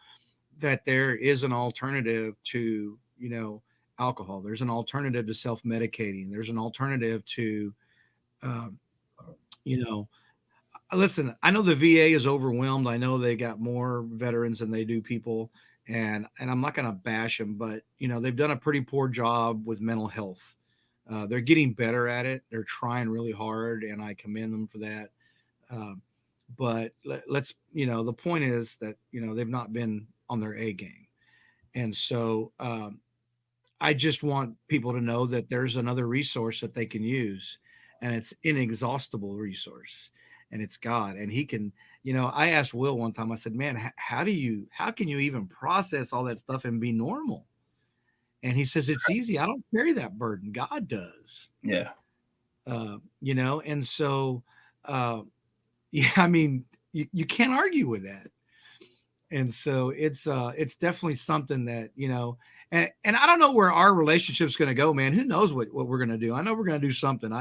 that there is an alternative to, alcohol. There's an alternative to self-medicating. There's an alternative to, listen, I know the VA is overwhelmed. I know they got more veterans than they do people. And I'm not going to bash them, but, they've done a pretty poor job with mental health. They're getting better at it. They're trying really hard, and I commend them for that. But let's, the point is that, they've not been on their A game. And so I just want people to know that there's another resource that they can use, and it's inexhaustible resource. and it's God. And he can, you know, I asked Will one time, I said, man, how can you even process all that stuff and be normal? And he says, it's easy. I don't carry that burden. God does. Yeah. You know, and so, yeah, I mean, you can't argue with that. And so it's definitely something that, you know, and I don't know where our relationship's going to go, man. Who knows what we're going to do? I know we're going to do something.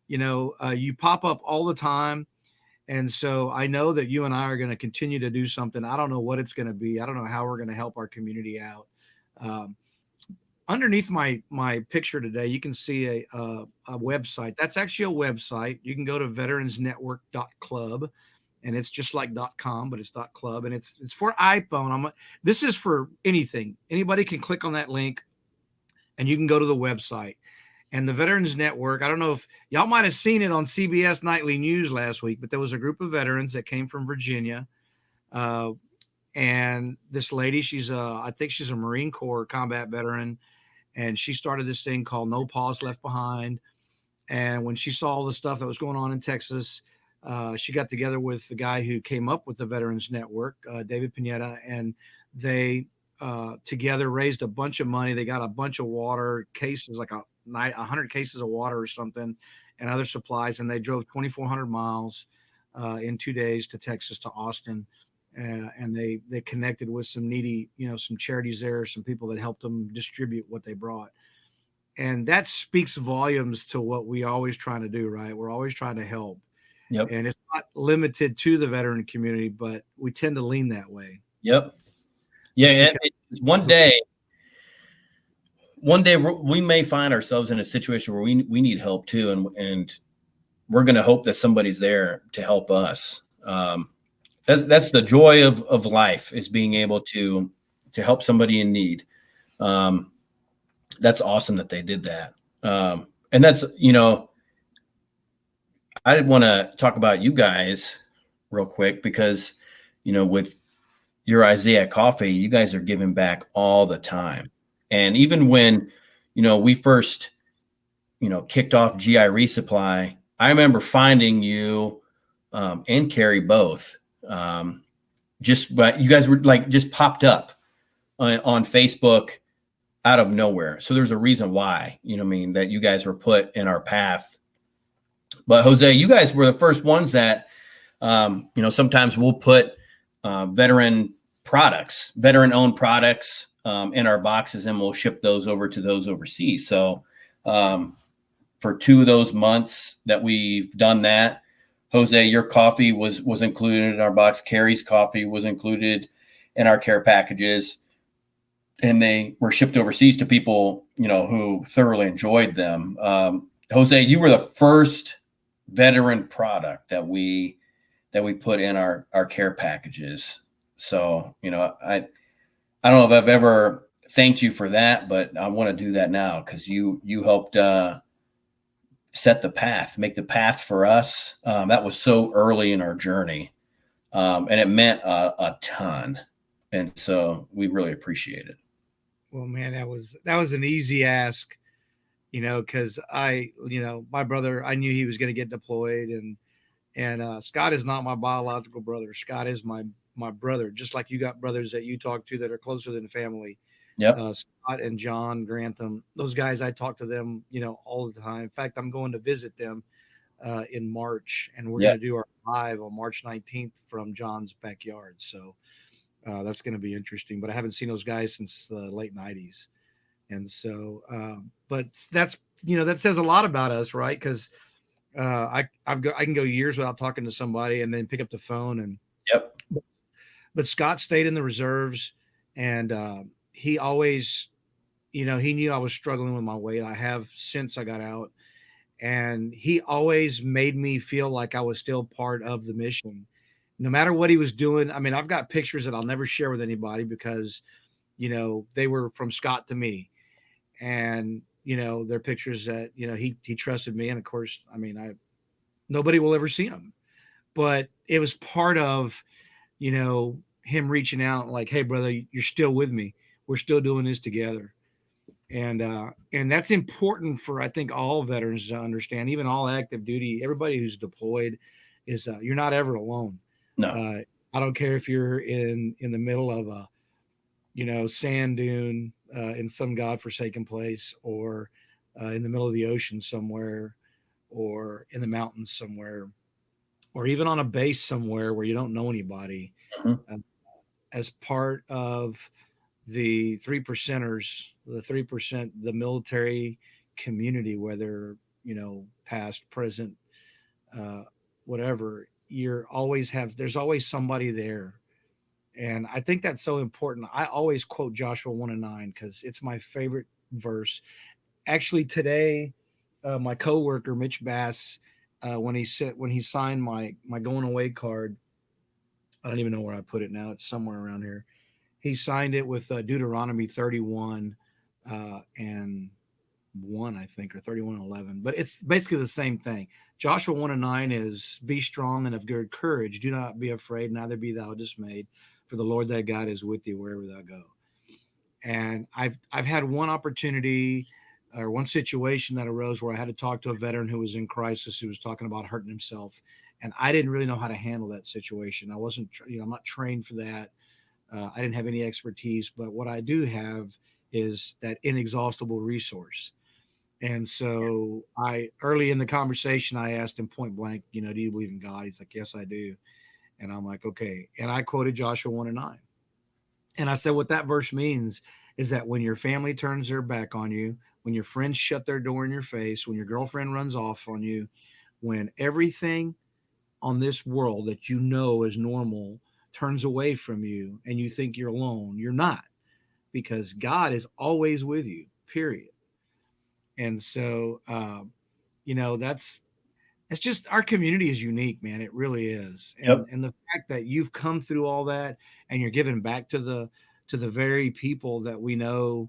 You know, you pop up all the time. And so I know that you and I are going to continue to do something. I don't know what it's going to be. I don't know how we're going to help our community out. Um, Underneath my picture today, you can see a website. That's actually a website. You can go to veteransnetwork.club, and it's just like .com, but it's .club, and it's for iPhone. This is for anything. Anybody can click on that link, and you can go to the website. And the Veterans Network, I don't know if y'all might have seen it on CBS Nightly News last week, but there was a group of veterans that came from Virginia. And this lady, I think she's a Marine Corps combat veteran. And she started this thing called No Pause Left Behind. And when she saw all the stuff that was going on in Texas, she got together with the guy who came up with the Veterans Network, David Pineda, and they together raised a bunch of money. They got a bunch of water cases, like 100 cases of water or something, and other supplies. And they drove 2,400 miles in 2 days to Texas, to Austin. And they connected with some needy, you know, some charities there, some people that helped them distribute what they brought. And that speaks volumes to what we always trying to do, right? We're always trying to help. Yep. And it's not limited to the veteran community, but we tend to lean that way. Yep. Yeah. One day we may find ourselves in a situation where we need help too. And we're going to hope that somebody's there to help us. That's the joy of life, is being able to help somebody in need. That's awesome that they did that. And that's, you know, I did want to talk about you guys real quick, because, you know, with your Isaiah Coffee, you guys are giving back all the time. And even when, you know, we first, you know, kicked off GI Resupply, I remember finding you and Carrie both. But you guys were like just popped up on Facebook out of nowhere. So there's a reason why, you know what I mean, that you guys were put in our path. But Jose, you guys were the first ones that, you know, sometimes we'll put veteran owned products in our boxes, and we'll ship those over to those overseas. So for 2 of those months that we've done that, Jose, your coffee was included in our box. Carrie's coffee was included in our care packages, and they were shipped overseas to people, you know, who thoroughly enjoyed them. Jose, you were the first veteran product that we put in our care packages. So, you know, I don't know if I've ever thanked you for that, but I want to do that now, because you helped set the path, make the path for us. That was so early in our journey, and it meant a ton. And so we really appreciate it. Well, man, that was an easy ask, you know, because my brother, I knew he was going to get deployed, and Scott is not my biological brother. Scott is my brother, just like you got brothers that you talk to that are closer than family. Yep. Scott and John Grantham, those guys, I talk to them, you know, all the time. In fact, I'm going to visit them in March, and we're going to do our live on March 19th from John's backyard. So that's going to be interesting. But I haven't seen those guys since the late 90s. And so, but that's, you know, that says a lot about us, right? Because I can go years without talking to somebody and then pick up the phone. And yep. But Scott stayed in the reserves, and he always, you know, he knew I was struggling with my weight. I have since I got out, and he always made me feel like I was still part of the mission, no matter what he was doing. I mean, I've got pictures that I'll never share with anybody because, you know, they were from Scott to me, and, you know, they're pictures that, you know, he trusted me. And of course, I mean, nobody will ever see them, but it was part of, you know, him reaching out like, hey brother, you're still with me. We're still doing this together. And that's important for, I think, all veterans to understand, even all active duty, everybody who's deployed, is you're not ever alone. No. I don't care if you're in the middle of a, sand dune in some godforsaken place, or in the middle of the ocean somewhere, or in the mountains somewhere, or even on a base somewhere where you don't know anybody. Mhm. As part of the 3%ers, the 3%, the military community, whether, past, present, uh, whatever, there's always somebody there. And I think that's so important. I always quote Joshua 1:9 because it's my favorite verse. Actually, today, my coworker Mitch Bass, when he signed my going away card, I don't even know where I put it now. It's somewhere around here. He signed it with Deuteronomy 31 and 1, I think, or 31:11. But it's basically the same thing. Joshua 1:9 is, be strong and of good courage. Do not be afraid, neither be thou dismayed, for the Lord thy God is with thee wherever thou go. And I've had one opportunity or one situation that arose where I had to talk to a veteran who was in crisis, who was talking about hurting himself. And I didn't really know how to handle that situation. I wasn't, I'm not trained for that. I didn't have any expertise, but what I do have is that inexhaustible resource. And so early in the conversation, I asked him point blank, do you believe in God? He's like, yes, I do. And I'm like, okay. And I quoted Joshua 1:9. And I said, what that verse means is that when your family turns their back on you, when your friends shut their door in your face, when your girlfriend runs off on you, when everything on this world that you know is normal turns away from you and you think you're alone, you're not, because God is always with you, period. And so, it's just, our community is unique, man. It really is. Yep. And the fact that you've come through all that and you're giving back to the very people that we know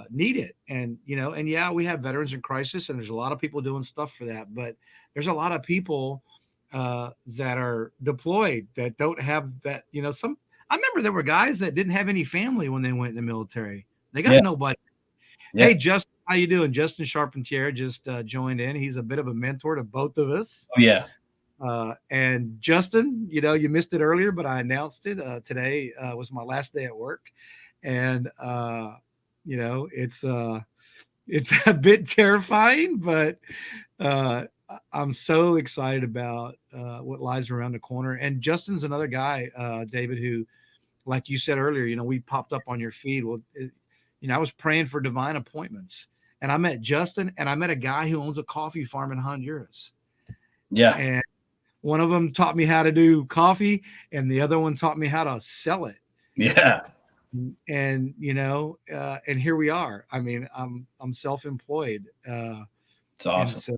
need it. And, and yeah, we have veterans in crisis and there's a lot of people doing stuff for that, but there's a lot of people that are deployed that don't have that, I remember there were guys that didn't have any family when they went in the military. They got nobody. Yeah. Hey, Justin, how you doing? Justin Charpentier just joined in. He's a bit of a mentor to both of us. Oh, yeah. And Justin, you missed it earlier, but I announced it. Today was my last day at work. And, it's a bit terrifying, but I'm so excited about what lies around the corner. And Justin's another guy, David, who, like you said earlier, we popped up on your feed. Well, I was praying for divine appointments, and I met Justin, and I met a guy who owns a coffee farm in Honduras. Yeah. And one of them taught me how to do coffee, and the other one taught me how to sell it. Yeah. And and here we are. I mean, I'm self-employed. It's awesome. So,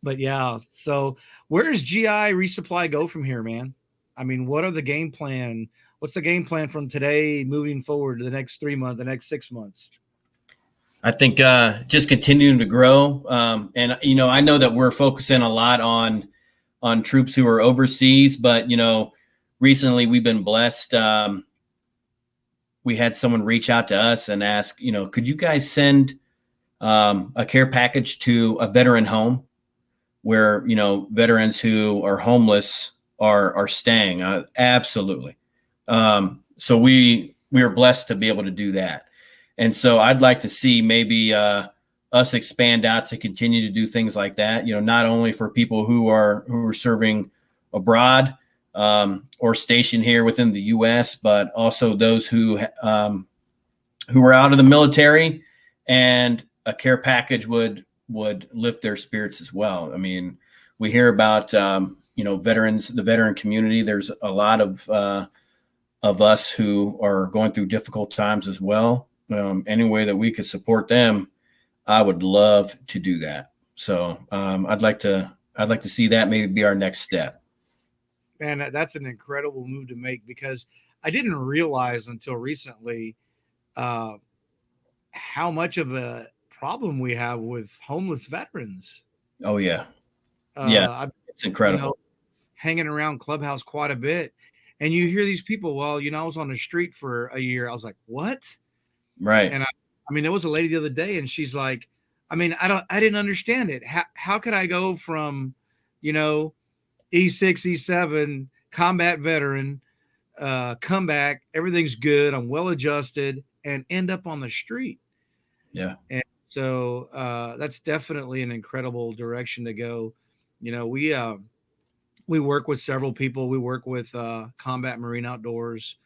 but yeah, so where does GI Resupply go from here, man? I mean, what are the game plan? What's the game plan from today moving forward to the next 3 months, the next 6 months? I think just continuing to grow. And, I know that we're focusing a lot on troops who are overseas, but, recently we've been blessed. We had someone reach out to us and ask, could you guys send a care package to a veteran home where, veterans who are homeless are staying? Absolutely. So we are blessed to be able to do that. And so I'd like to see maybe us expand out to continue to do things like that, not only for people who are serving abroad or stationed here within the U.S., but also those who are out of the military, and a care package would lift their spirits as well. I mean, we hear about veterans, the veteran community. There's a lot of us who are going through difficult times as well. Any way that we could support them, I would love to do that. So I'd like to see that maybe be our next step. Man, that's an incredible move to make, because I didn't realize until recently how much of a problem we have with homeless veterans. Oh yeah. It's incredible. Hanging around Clubhouse quite a bit, and you hear these people, well, I was on the street for a year. I was like, what? Right. And I mean, there was a lady the other day, and she's like, I mean, I didn't understand it. How could I go from, E6, E7, combat veteran, come back, everything's good, I'm well adjusted, and end up on the street. Yeah. And so that's definitely an incredible direction to go. We work with several people. We work with Combat Marine Outdoors.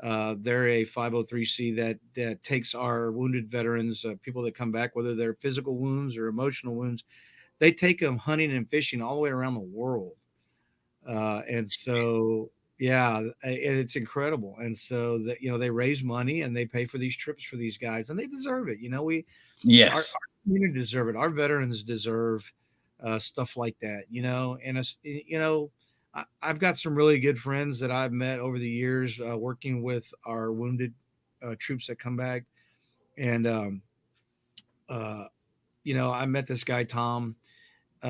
They're a 503c that takes our wounded veterans, people that come back, whether they're physical wounds or emotional wounds, they take them hunting and fishing all the way around the world. And so, yeah, and it's incredible. And so that, they raise money and they pay for these trips for these guys, and they deserve it. Our Yes. community deserve it. Our veterans deserve stuff like that, and I've got some really good friends that I've met over the years working with our wounded troops that come back. And, I met this guy, Tom.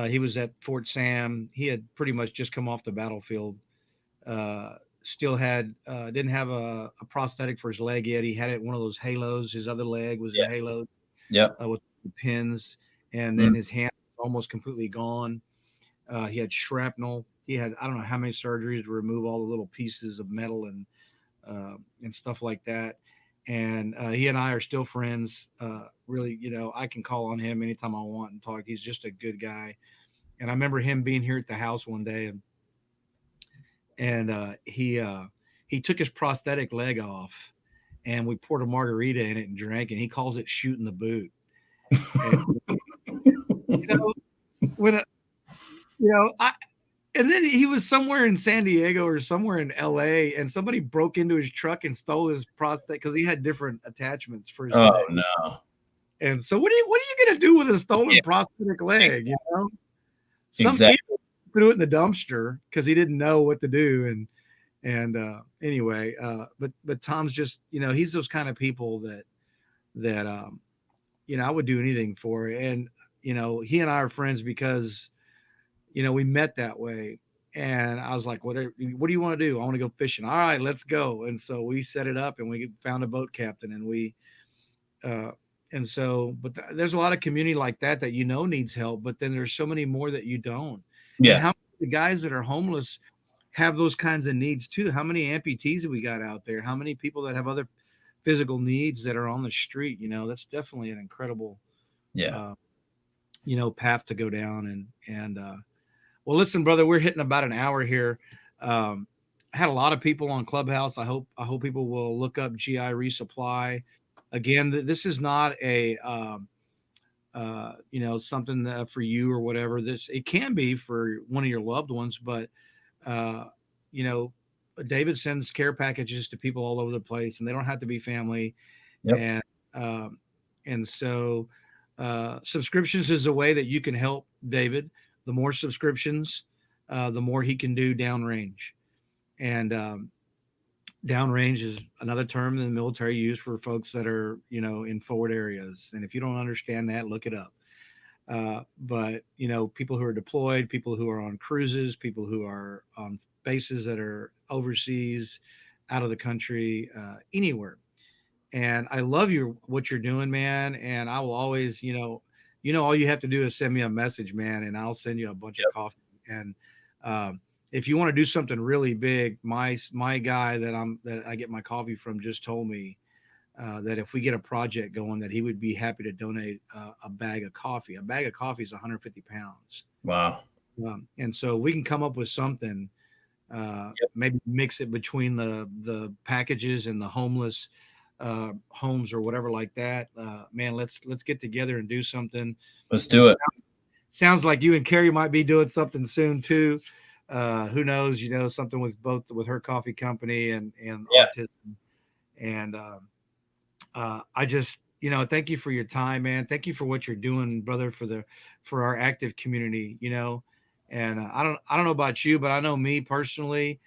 He was at Fort Sam. He had pretty much just come off the battlefield. Still didn't have a prosthetic for his leg yet. He had it one of those halos. His other leg was a halo. With the pins, and then his hand was almost completely gone. He had shrapnel. He had, I don't know how many surgeries to remove all the little pieces of metal and stuff like that. And he and I are still friends. Really, I can call on him anytime I want and talk. He's just a good guy. And I remember him being here at the house one day, and he took his prosthetic leg off, and we poured a margarita in it and drank, and he calls it shooting the boot. And, and then he was somewhere in San Diego or somewhere in LA, and somebody broke into his truck and stole his prosthetic because he had different attachments for his leg. No. And so what are you gonna do with a stolen prosthetic leg? Some people threw it in the dumpster because he didn't know what to do. And anyway, but Tom's just, he's those kind of people that I would do anything for. And he and I are friends because we met that way. And I was like, what do you want to do? I want to go fishing. All right, let's go. And so we set it up, and we found a boat captain, and there's a lot of community like that needs help, but then there's so many more that you don't. Yeah. And how many guys that are homeless have those kinds of needs too? How many amputees have we got out there? How many people that have other physical needs that are on the street? That's definitely an incredible, path to go down. And well, listen, brother, we're hitting about an hour here. I had a lot of people on Clubhouse. I hope people will look up GI Resupply. Again, this is not a something for you or whatever. It can be for one of your loved ones, but David sends care packages to people all over the place, and they don't have to be family. Yep. And so subscriptions is a way that you can help David. The more subscriptions, the more he can do downrange. And downrange is another term in the military used for folks that are, in forward areas. And if you don't understand that, look it up. But people who are deployed, people who are on cruises, people who are on bases that are overseas, out of the country, anywhere. And I love what you're doing, man. And I will always, all you have to do is send me a message, man, and I'll send you a bunch of coffee. And if you want to do something really big, my guy that I get my coffee from just told me that if we get a project going, that he would be happy to donate a bag of coffee. A bag of coffee is 150 pounds. Wow. And so we can come up with something, maybe mix it between the packages and the homeless homes or whatever like that. Man, let's get together and do something. Let's do it. Sounds like you and Carrie might be doing something soon too. Who knows, something with her coffee company and autism. And I just, thank you for your time, man. Thank you for what you're doing, brother, for our active community, and I don't know about you, but I know me personally,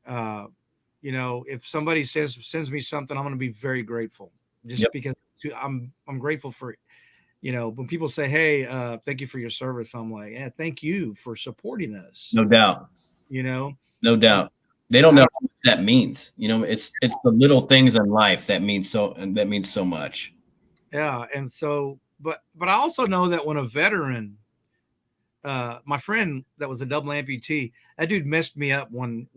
if somebody sends me something, I'm going to be very grateful just because I'm grateful for, when people say, hey, thank you for your service. I'm like, yeah, thank you for supporting us. No doubt. No doubt. They don't know what that means. It's the little things in life that means so much. Yeah. And so, but I also know that when a veteran my friend that was a double amputee, that dude messed me up one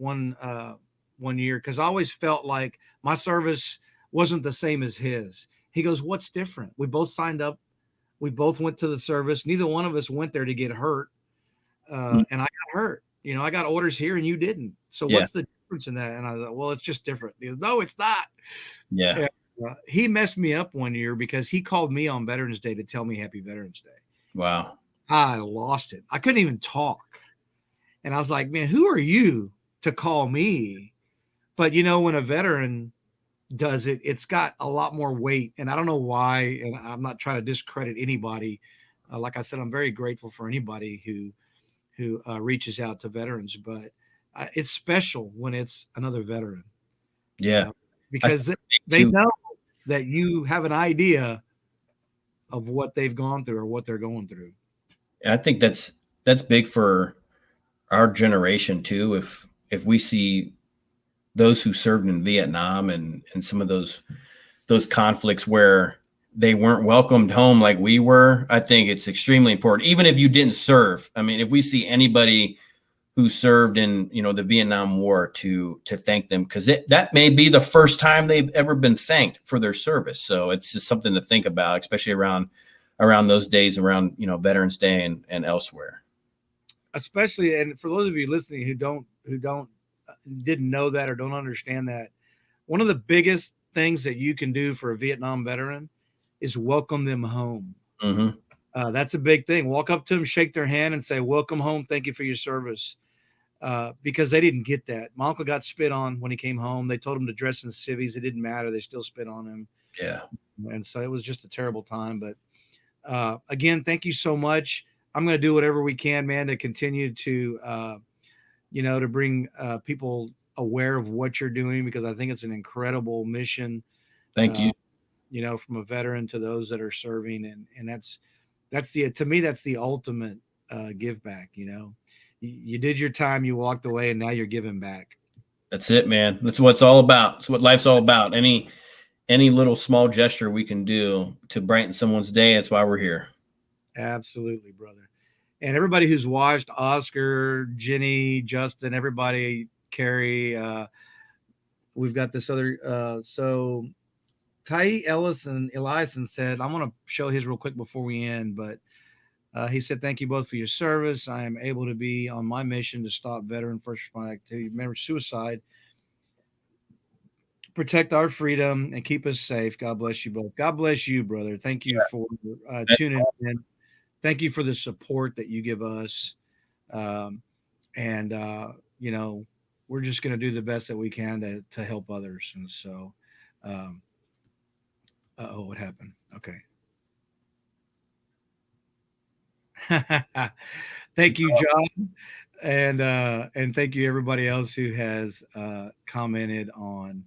year because I always felt like my service wasn't the same as his. He goes, "What's different? We both signed up. We both went to the service. Neither one of us went there to get hurt, and I got hurt. You know, I got orders here and you didn't. So Yeah. what's the difference in that?" And I thought, "Well, it's just different." He goes, "No, it's not." Yeah. He messed me up one year because he called me on Veterans Day to tell me Happy Veterans Day. Wow. I lost it. I couldn't even talk. And I was like, "Man, who are you to call me?" But you know, when a veteran does it, it's got a lot more weight. And I don't know why. And I'm not trying to discredit anybody. Like I said, I'm very grateful for anybody who reaches out to veterans, but it's special when it's another veteran. Yeah. Because they know that you have an idea of what they've gone through or what they're going through. I think that's big for our generation too. If we see those who served in Vietnam and some of those conflicts where they weren't welcomed home like we were, I think it's extremely important. Even if you didn't serve, I mean, if we see anybody who served in, you know, the Vietnam War, to thank them, because that may be the first time they've ever been thanked for their service. So it's just something to think about, especially around those days, around, you know, Veterans Day and elsewhere. Especially, and for those of you listening who didn't know that or don't understand that, one of the biggest things that you can do for a Vietnam veteran is welcome them home. Mm-hmm. That's a big thing. Walk up to them, shake their hand, and say, "Welcome home. Thank you for your service." Because they didn't get that. My uncle got spit on when he came home. They told him to dress in civvies. It didn't matter. They still spit on him. Yeah. And so it was just a terrible time. But again, thank you so much. I'm going to do whatever we can, man, to continue to, to bring people aware of what you're doing, because I think it's an incredible mission. Thank you. You know, from a veteran to those that are serving. And to me, that's the ultimate give back. You know, you did your time, you walked away, and now you're giving back. That's it, man. That's what it's all about. It's what life's all about. Any little small gesture we can do to brighten someone's day, that's why we're here. Absolutely, brother. And everybody who's watched, Oscar, Jenny, Justin, everybody, Carrie, we've got this other, so Ty Ellis and Eliason said, I want to show his real quick before we end, but he said, "Thank you both for your service. I am able to be on my mission to stop veteran first responder activity, remember suicide, protect our freedom, and keep us safe. God bless you both." God bless you, brother. Thank you for tuning in. Thank you for the support that you give us. You know, we're just going to do the best that we can to help others. And so, what happened? Okay. Thank you, John. And thank you everybody else who has commented on,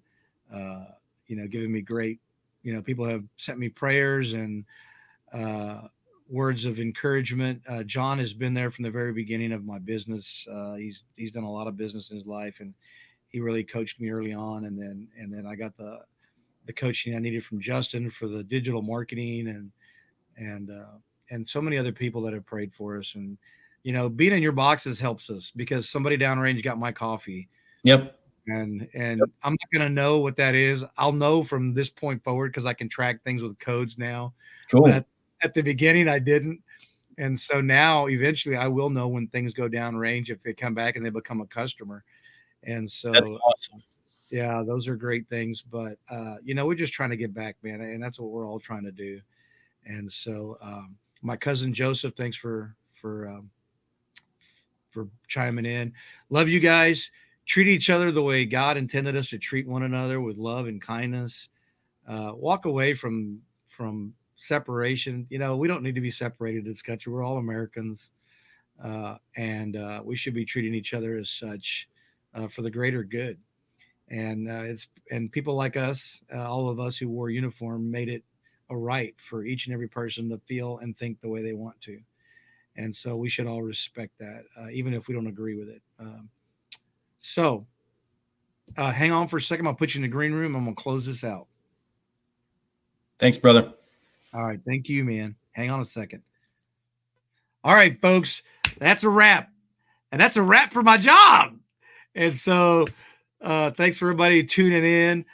giving me great, people have sent me prayers and words of encouragement. John has been there from the very beginning of my business. He's done a lot of business in his life, and he really coached me early on. And then I got the coaching I needed from Justin for the digital marketing and so many other people that have prayed for us. And, being in your boxes helps us, because somebody downrange got my coffee. Yep. And I'm not going to know what that is. I'll know from this point forward, because I can track things with codes now. Cool. But at the beginning, I didn't. And so now eventually I will know when things go downrange, if they come back and they become a customer. And so that's awesome. Yeah, those are great things. But, we're just trying to get back, man. And that's what we're all trying to do. And so my cousin Joseph, thanks for chiming in. Love you guys. Treat each other the way God intended us to treat one another, with love and kindness. Walk away from separation. We don't need to be separated in this country. We're all Americans. And we should be treating each other as such, for the greater good. And people like us, all of us who wore uniform, made it a right for each and every person to feel and think the way they want to. And so we should all respect that, even if we don't agree with it. So hang on for a second. I'll put you in the green room. I'm going to close this out. Thanks, brother. All right. Thank you, man. Hang on a second. All right, folks. That's a wrap. And that's a wrap for my job. And so thanks for everybody tuning in.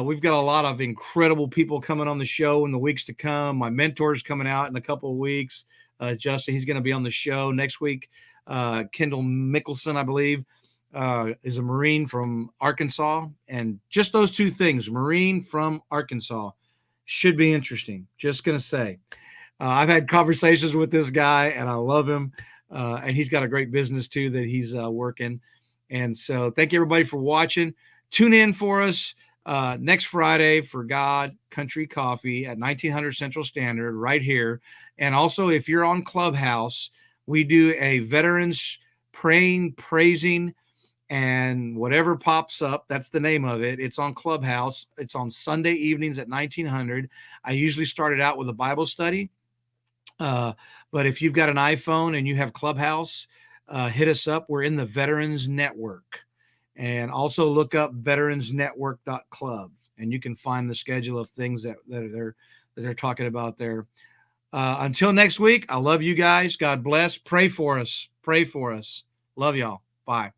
We've got a lot of incredible people coming on the show in the weeks to come. My mentor's coming out in a couple of weeks. Justin, he's going to be on the show next week. Kendall Mickelson, I believe, is a Marine from Arkansas. And just those two things, Marine from Arkansas, should be interesting. Just going to say. I've had conversations with this guy, and I love him. And he's got a great business, too, that he's working. And so thank you, everybody, for watching. Tune in for us next Friday for God Country Coffee at 1900 Central Standard right here. And also, if you're on Clubhouse, we do a veterans praying, praising, and whatever pops up, that's the name of it. It's on Clubhouse. It's on Sunday evenings at 1900. I usually start it out with a Bible study. But if you've got an iPhone and you have Clubhouse, hit us up. We're in the Veterans Network. And also look up veteransnetwork.club, and you can find the schedule of things that they're talking about there. Until next week, I love you guys. God bless. Pray for us. Pray for us. Love y'all. Bye.